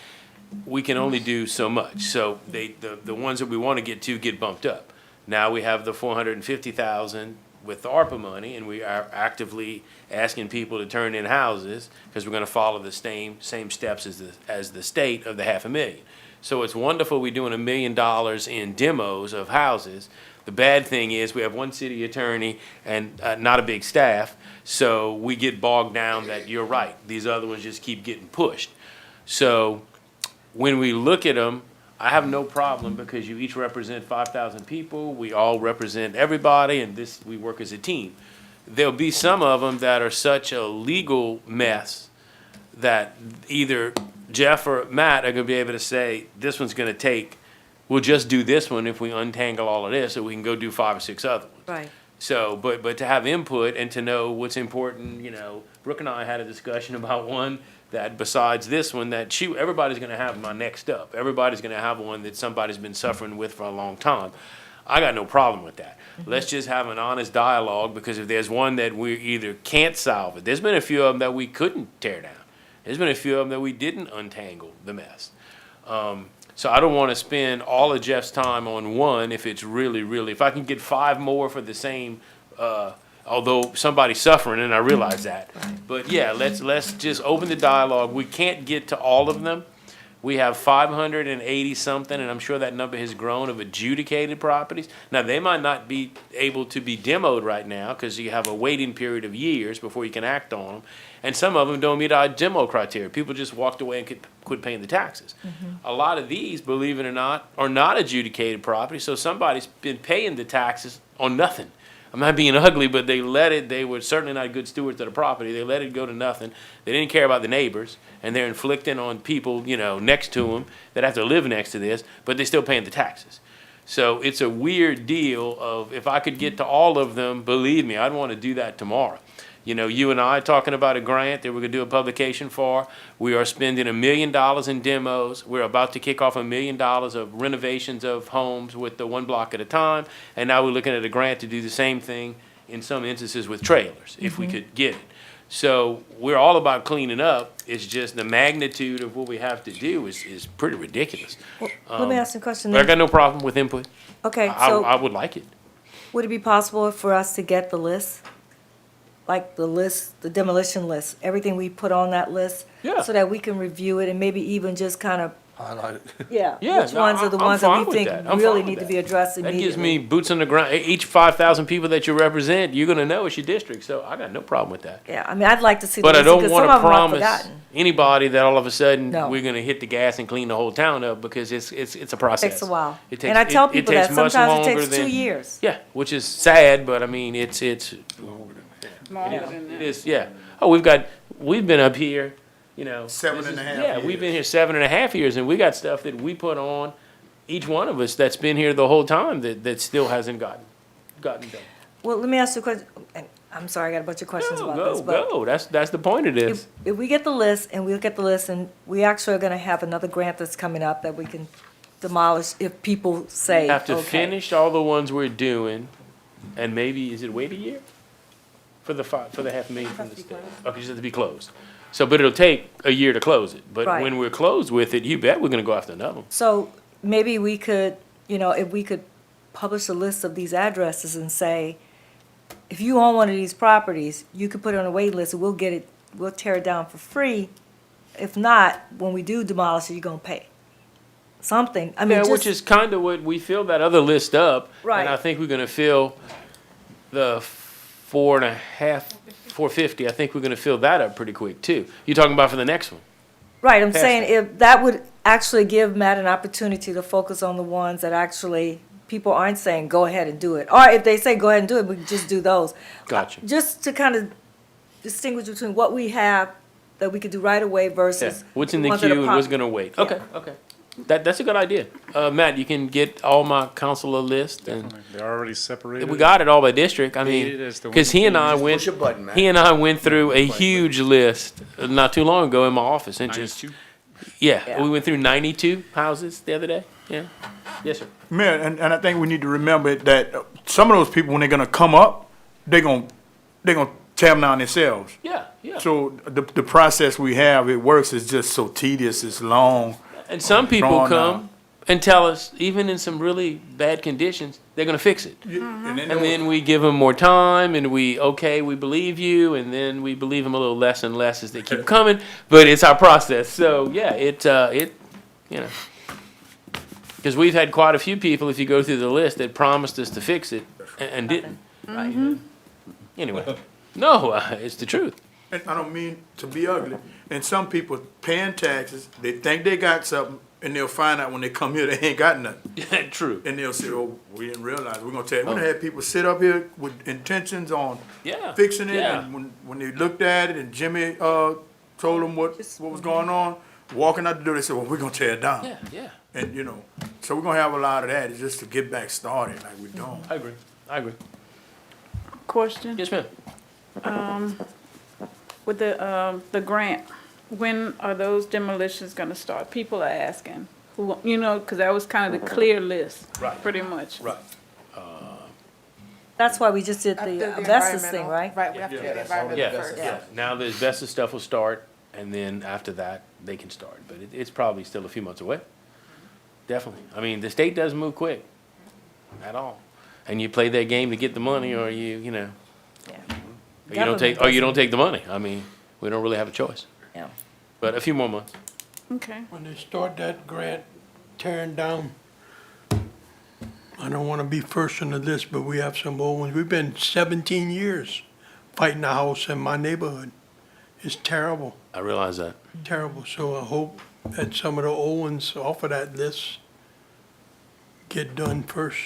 we can only do so much. So the ones that we want to get to get bumped up. Now we have the 450,000 with the ARPA money, and we are actively asking people to turn in houses because we're going to follow the same steps as the state of the 500,000. So it's wonderful we're doing $1 million in demos of houses. The bad thing is we have one city attorney and not a big staff, so we get bogged down that you're right. These other ones just keep getting pushed. So when we look at them, I have no problem because you each represent 5,000 people. We all represent everybody, and we work as a team. There'll be some of them that are such a legal mess that either Jeff or Matt are going to be able to say, this one's going to take, we'll just do this one if we untangle all of this, so we can go do 5 or 6 other ones. Right. So, but to have input and to know what's important, Brooke and I had a discussion about one that besides this one, that everybody's gonna have my next up. Everybody's gonna have one that somebody's been suffering with for a long time. I got no problem with that. Let's just have an honest dialogue, because if there's one that we either can't solve it, there's been a few of them that we couldn't tear down. There's been a few of them that we didn't untangle the mess. So I don't wanna spend all of Jeff's time on one if it's really, if I can get 5 more for the same, although somebody's suffering, and I realize that. But yeah, let's just open the dialogue. We can't get to all of them. We have 580 something, and I'm sure that number has grown, of adjudicated properties. Now, they might not be able to be demoed right now because you have a waiting period of years before you can act on them. And some of them don't meet our demo criteria. People just walked away and quit paying the taxes. A lot of these, believe it or not, are not adjudicated properties, so somebody's been paying the taxes on nothing. I'm not being ugly, but they were certainly not good stewards of the property. They let it go to nothing. They didn't care about the neighbors, and they're inflicting on people, next to them that have to live next to this, but they're still paying the taxes. So it's a weird deal of, if I could get to all of them, believe me, I'd want to do that tomorrow. You and I talking about a grant that we're going to do a publication for. We are spending $1 million in demos. We're about to kick off $1 million of renovations of homes with the 1 block at a time. And now we're looking at a grant to do the same thing in some instances with trailers, if we could get it. So we're all about cleaning up. It's just the magnitude of what we have to do is pretty ridiculous. Let me ask you a question But I then. got no problem with input. Okay, I so would like it. would it be possible for us to get the list? Like the list, the demolition list, everything we put on that list? Yeah. So that we can review it and maybe even just kind of, Highlight it. yeah, Yeah, which no, ones are the I'm ones that fine we with think that. I'm really fine need with to be addressed That immediately? gives me boots on the ground. Each 5,000 people that you represent, you're gonna know it's your district, so I got no problem with that. Yeah, I mean, I'd like to see the But I list, don't because wanna some of them I've promise forgotten. anybody that all of a sudden, No. we're gonna hit the gas and clean the whole town up, because it's a process. Takes a while. It And I takes- tell it people takes that much sometimes it longer takes 2 than- years. Yeah, which is sad, but I mean, it is, yeah. Oh, we've been up here, 7.5 Yeah, we've years. been here 7.5 years, and we got stuff that we put on, each one of us that's been here the whole time that still hasn't gotten done. Well, let me ask you a question, and I'm sorry, I got a bunch of questions about this, but Go. That's the point of this. if we get the list, and we look at the list, and we actually are gonna have another grant that's coming up that we can demolish if people say, Have to okay. finish all the ones we're doing, and maybe, is it wait a year? For the $500,000 from the state? Okay, just have to be closed. So, but it'll take a year to close it. But Right. when we're closed with it, you bet we're gonna go after another one. So maybe we could, if we could publish a list of these addresses and say, if you own one of these properties, you could put it on a wait list, and we'll tear it down for free. If not, when we do demolish it, you're gonna pay something. I mean, Yeah, just. which is kind of what, we filled that other list up. Right. And I think we're gonna fill the 450, I think we're gonna fill that up pretty quick too. You're talking about for the next one? Right, I'm past saying it. if that would actually give Matt an opportunity to focus on the ones that actually people aren't saying, go ahead and do it. Or if they say, go ahead and do it, we can just do those. Gotcha. Just to kind of distinguish between what we have that we could do right away Yeah, versus. what's in the ones that are queue and what's gonna wait. Yeah. Okay, okay. That's a good idea. Matt, you can get all my counselor list and They're already separated. we got it all by district. I mean, Dated as the because one he and thing. I Just went, push a button, Matt. he and I went through a huge list not too long ago in my office and just, 92? yeah, we went through 92 houses the other day. Yeah. Yes, sir. Mayor, and I think we need to remember that some of those people, when they're gonna come up, they're gonna tear them down themselves. Yeah, yeah. So the process we have, it works, is just so tedious, it's long. And some people Drawn come out. and tell us, even in some really bad conditions, they're gonna fix it. And And then we give them more time and we believe you, and then we believe them a little less and less as they keep coming, but it's our process. So, yeah, you know. Because we've had quite a few people, if you go through the list, that promised us to fix it and didn't. Right. Anyway, no, it's the truth. And I don't mean to be ugly, and some people paying taxes, they think they got something, and they'll find out when they come here, they ain't got nothing. True. And they'll say, oh, we didn't realize, we're gonna tell you, we done had people sit up here with intentions on Yeah. fixing it, Yeah. and when they looked at it, and Jimmy, told them what was going on, walking out the door, they said, well, we're gonna tear it down. Yeah, yeah. And, so we're gonna have a lot of that, it's just to get back started like we're doing. I agree. Question, Yes, ma'am. with the grant, when are those demolitions gonna start? People are asking, who, cause that was kind of the clear list, Right. pretty much. Right. That's why we just did the asbestos thing, right? Right, we have to do the environmental Yeah, first. yeah. Now the asbestos stuff will start, and then after that, they can start. But it's probably still a few months away. Definitely. I mean, the state doesn't move quick at all. And you play that game to get the money, or you know, or you don't take the money. I mean, we don't really have a choice. Yeah. But a few more months. Okay. When they start that grant tearing down, I don't wanna be first on the list, but we have some old ones. We've been 17 years fighting a house in my neighborhood. It's terrible, I realize that. terrible. So I hope that some of the old ones off of that list get done first.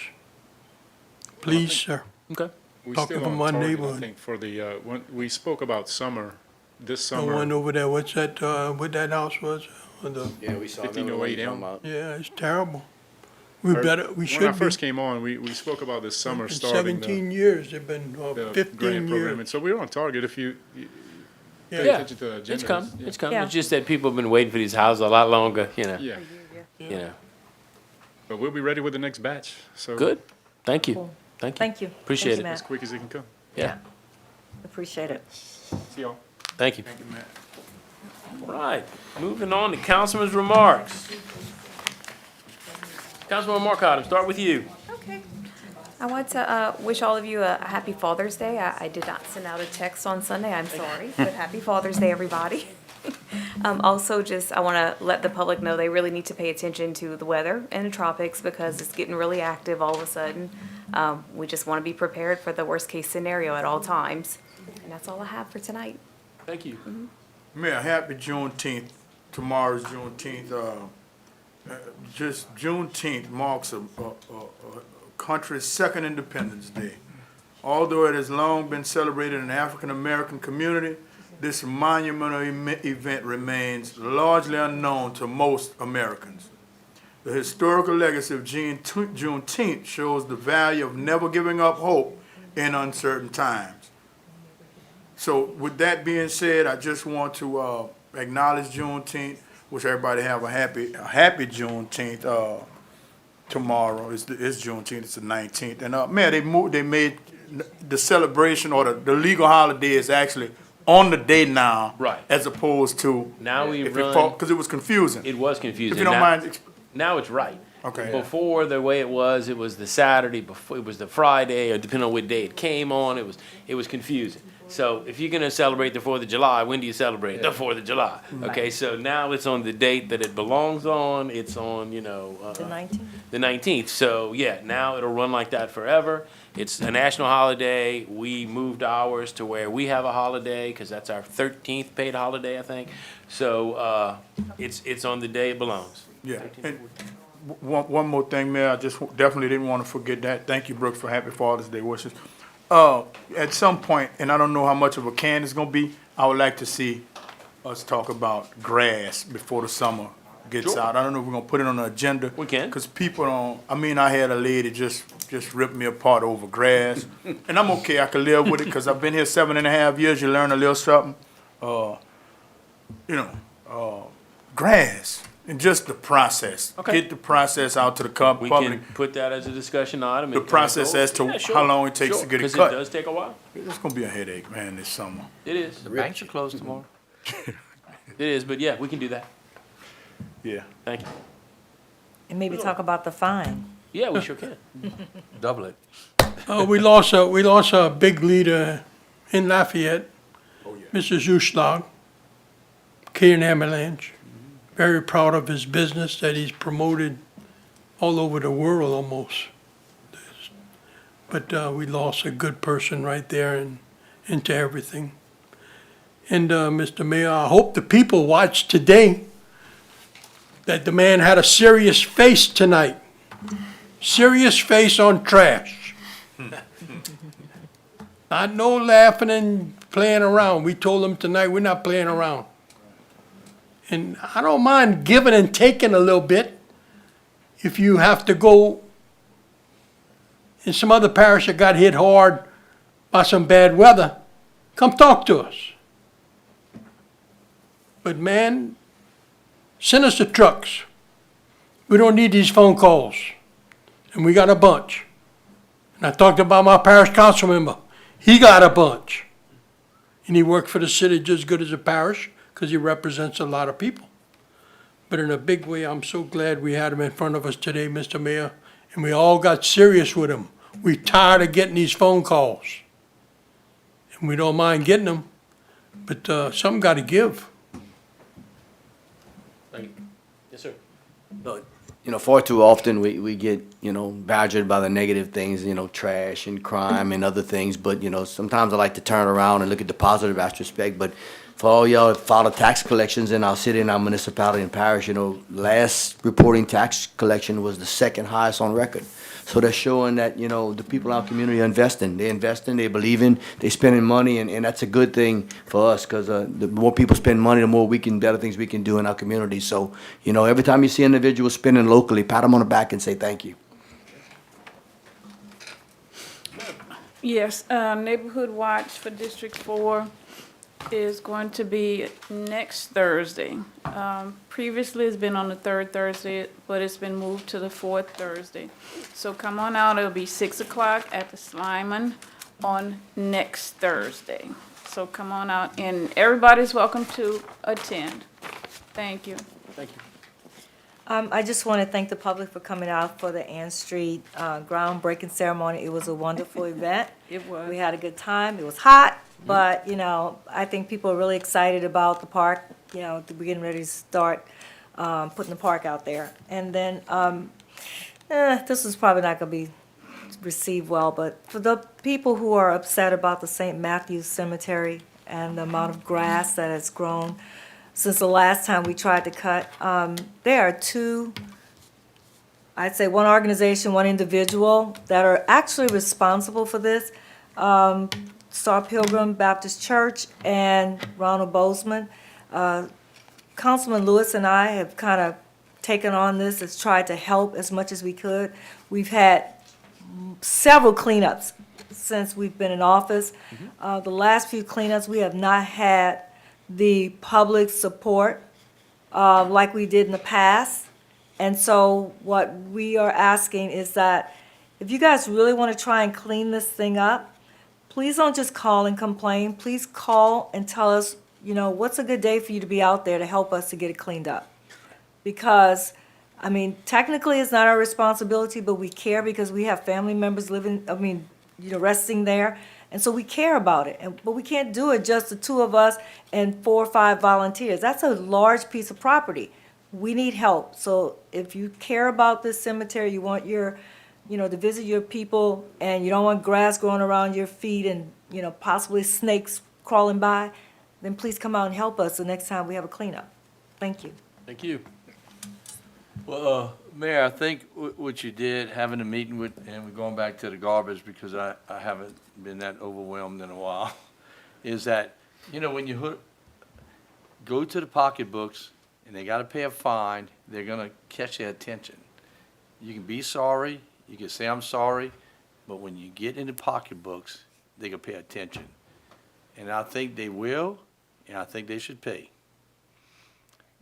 Please, sir. Okay. We Talking still from on my target, I neighborhood. think, for the, when, we spoke about summer, this The one summer, over there, what's that, what that house was? Yeah, we saw. 1508 M. Yeah, it's terrible. We should when I be. first came on, we spoke about this summer In starting 17 years, they've been, the 15 grant program. And years. so we're on target if you pay Yeah, attention to the agenda. It's come. Yeah. It's come. Yeah. It's just that people have been waiting for these houses a lot longer, you know. Yeah, You know. but we'll be ready with the next batch, so. Good. Thank you. Cool. Thank you. Thank you. Appreciate Thank you, it. As quick as it can come. Yeah. Appreciate it. See y'all. Thank you. Thank you, Matt. All right. Moving on to Councilman's remarks. Councilman Marcotte, start with you. Okay. I want to wish all of you a happy Father's Day. I did not send out a text on Sunday, I'm sorry, but happy Father's Day, everybody. Also, I want to let the public know they really need to pay attention to the weather in the tropics because it's getting really active all of a sudden. We just want to be prepared for the worst-case scenario at all times. And that's all I have for tonight. Thank you. Mayor, happy Juneteenth. Tomorrow's Juneteenth. Just Juneteenth marks a country's second Independence Day. Although it has long been celebrated in the African-American community, this monumental event remains largely unknown to most Americans. The historical legacy of Juneteenth shows the value of never giving up hope in uncertain times. So with that being said, I just want to acknowledge Juneteenth. Wish everybody have a happy Juneteenth tomorrow. It's Juneteenth. It's the 19th. And man, they made the celebration or the legal holiday is actually on the day now, Right. As opposed to Now we because run, it was confusing. it was confusing. If you don't Now- mind, Now it's right. Okay. Before, the way it was the Saturday, before, it was the Friday, or depending on what day it came on, it was confusing. So if you're gonna celebrate the 4th of July, when do you celebrate? The 4th of July. Okay, so now it's on the date that it belongs on, it's on, The 19th? the 19th. So yeah, now it'll run like that forever. It's a national holiday. We moved ours to where we have a holiday, because that's our 13th paid holiday, I think. So, it's on the day it belongs. yeah. And one more thing, Mayor, I just definitely didn't want to forget that. Thank you, Brooks, for Happy Father's Day wishes. At some point, and I don't know how much of a can it's gonna be, I would like to see us talk about grass before the summer gets Sure. out. I don't know if we're gonna put it on the agenda. We can. Cause people don't, I had a lady just rip me apart over grass. And I'm okay, I can live with it, cause I've been here 7.5 years, you learn a little something. Grass, and just the process. Okay. Get the process out to the We public. can put that as a discussion item. The and process go- as to Yeah, sure, how long it takes sure, to get it 'cause cut. it does take a while. It's gonna be a headache, man, this summer. It is. The banks are closed tomorrow. It is, but yeah, we can do that. Yeah. Thank you. And maybe talk about the fine. Yeah, we sure can. Double it. We lost a big leader in Lafayette, Mr. Zuschlag, K&M Avalanche. Very proud of his business that he's promoted all over the world almost. But we lost a good person right there and into everything. And Mr. Mayor, I hope the people watch today that the man had a serious face tonight. Serious face on trash. Not no laughing and playing around. We told him tonight, we're not playing around. And I don't mind giving and taking a little bit. If you have to go in some other parish that got hit hard by some bad weather, come talk to us. But man, send us the trucks. We don't need these phone calls. And we got a bunch. And I talked about my parish council member. He got a bunch. And he worked for the city just as good as a parish because he represents a lot of people. But in a big way, I'm so glad we had him in front of us today, Mr. Mayor. And we all got serious with him. We tired of getting these phone calls. And we don't mind getting them, but something got to give. Thank you. Yes, sir. But, far too often we get, badgered by the negative things, trash and crime and other things. But, sometimes I like to turn around and look at the positive aspect. But for all y'all that follow tax collections in our city and our municipality and parish, last reporting tax collection was the second highest on record. So they're showing that, the people in our community are investing. They're investing, they believe in, they're spending money, and that's a good thing for us, because the more people spend money, the more better things we can do in our community. So, every time you see individuals spending locally, pat them on the back and say thank you. Yes, Neighborhood Watch for District 4 is going to be next Thursday. Previously, it's been on the third Thursday, but it's been moved to the fourth Thursday. So come on out, it'll be 6 o'clock at the Slyman on next Thursday. So come on out, and everybody's welcome to attend. Thank you. Thank you. I just want to thank the public for coming out for the Ann Street groundbreaking ceremony. It was a wonderful event. It was. We had a good time. It was hot, but, I think people are really excited about the park. We're getting ready to start putting the park out there. And then, this is probably not going to be received well, but for the people who are upset about the St. Matthew's Cemetery and the amount of grass that has grown since the last time we tried to cut, there are two, I'd say one organization, one individual that are actually responsible for this. Star Pilgrim Baptist Church and Ronald Bozeman. Councilman Lewis and I have kind of taken on this, has tried to help as much as we could. We've had several cleanups since we've been in office. The last few cleanups, we have not had the public support like we did in the past. And so what we are asking is that if you guys really want to try and clean this thing up, please don't just call and complain. Please call and tell us, what's a good day for you to be out there to help us to get it cleaned up. Because, technically it's not our responsibility, but we care because we have family members resting there. And so we care about it. But we can't do it just the two of us and 4 or 5 volunteers. That's a large piece of property. We need help. So if you care about this cemetery, you want to visit your people, and you don't want grass growing around your feet and, possibly snakes crawling by, then please come out and help us the next time we have a cleanup. Thank you. Thank you. Well, Mayor, I think what you did, having a meeting with, and we're going back to the garbage because I haven't been that overwhelmed in a while, is that, when you go to the pocketbooks and they gotta pay a fine, they're gonna catch their attention. You can be sorry, you can say I'm sorry, but when you get in the pocketbooks, they can pay attention. And I think they will, and I think they should pay.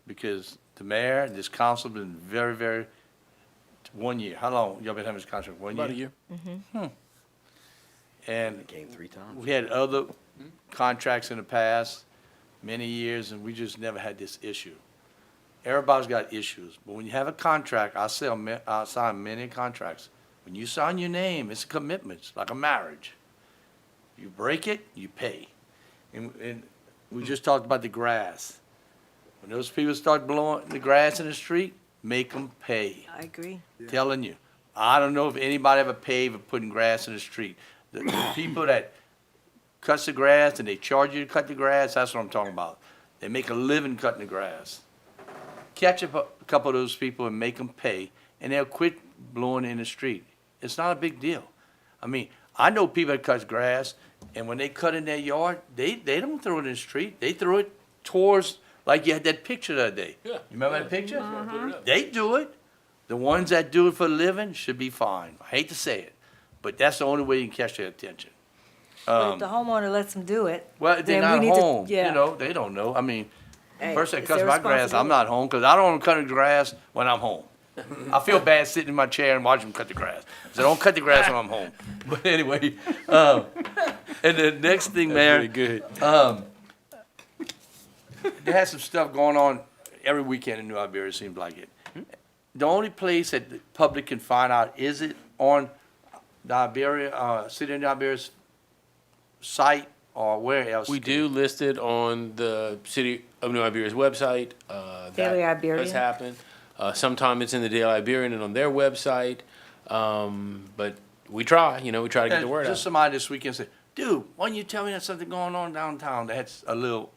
Because the mayor and this council have been very, very, 1 year, how long, y'all been having this contract, 1 year? About a year. And Came 3 times. we had other contracts in the past, many years, and we just never had this issue. Everybody's got issues, but when you have a contract, I sign many contracts. When you sign your name, it's a commitment, it's like a marriage. You break it, you pay. And we just talked about the grass. When those people start blowing the grass in the street, make them pay. I agree. Telling you. I don't know if anybody ever paid for putting grass in the street. The people that cuts the grass and they charge you to cut the grass, that's what I'm talking about. They make a living cutting the grass. Catch a couple of those people and make them pay, and they'll quit blowing in the street. It's not a big deal. I mean, I know people that cut grass, and when they cut in their yard, they don't throw it in the street. They throw it towards, like you had that picture the other day. Yeah. You remember that picture? Put it up. They do it. The ones that do it for a living should be fined. I hate to say it, but that's the only way you can catch their attention. But if the homeowner lets them do it, Well, they're then not we need to- home, yeah. you know, they don't know. I mean, Hey, person that it's cuts their my grass, I'm not home, because I don't want to cut the grass when I'm home. I feel bad sitting in my chair and watching them cut the grass. So don't cut the grass when I'm home. But anyway, and the next thing, Mayor. That's really good. They had some stuff going on every weekend in New Iberia, it seems like it. The only place that the public can find out, is it on the Iberia, City of New Iberia's site, or where else? We do list it on the City of New Iberia's website. Daily That Iberian. does happen. Sometime it's in the Daily Iberian and on their website. But we try, we try to get the word Just out. somebody this weekend said, dude, why don't you tell me there's something going on downtown? They had a little,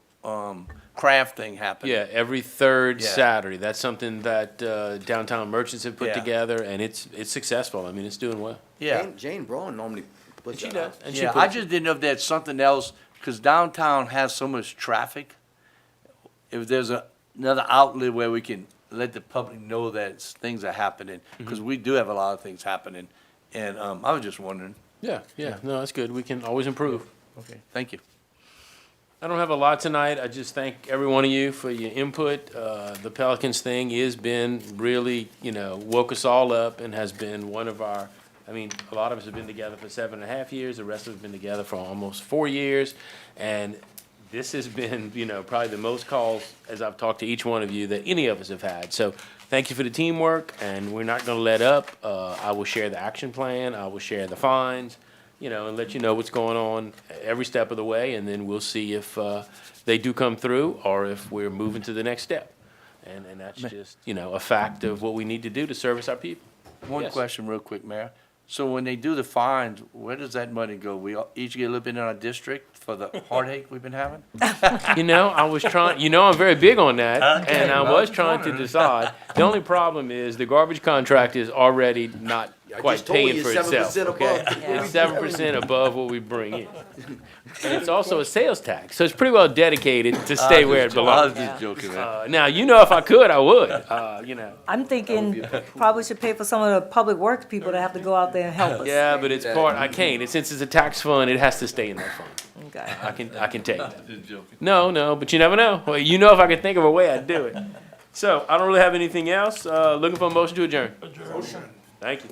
craft thing happen. Yeah, every third Yeah. Saturday. That's something that downtown merchants have put Yeah. together, and it's successful. I mean, it's doing well. Yeah. Jane Braun normally puts She that does. out. And she Yeah, puts- I just didn't know if there's something else, because downtown has so much traffic. If there's another outlet where we can let the public know that things are happening, because we do have a lot of things happening. And I was just wondering. Yeah, no, that's good. We can always improve. Okay, thank you. I don't have a lot tonight. I just thank every one of you for your input. The Pelicans thing has been really, woke us all up and has been one of our, a lot of us have been together for 7.5 years. The rest of us have been together for almost 4 years. And this has been, probably the most calls, as I've talked to each one of you, that any of us have had. So thank you for the teamwork, and we're not going to let up. I will share the action plan. I will share the fines, and let you know what's going on every step of the way, and then we'll see if they do come through or if we're moving to the next step. And that's just, a fact of what we need to do to service our people. One Yes. question real quick, Mayor. So when they do the fines, where does that money go? We each get a little bit in our district for the heartache we've been having? I was trying, I'm very big on that, Okay, and I well, was just trying to wondering. decide. The only problem is the garbage contract is already not I quite just told paying you for it's itself, 7% okay? above. It's 7% above what we bring in. And it's also a sales tax, so it's pretty well dedicated to stay where it I belongs. was just joking, man. Now, if I could, I would, I'm thinking probably should pay for some of the public works people to have to go out there and help us. Yeah, but it's I can't. Since it's a tax fund, it has to stay in that fund. Okay. I can take that. Just joking. No, but you never know. Well, if I could think of a way, I'd do it. So, I don't really have anything else. Looking for a motion to adjourn. Thank you.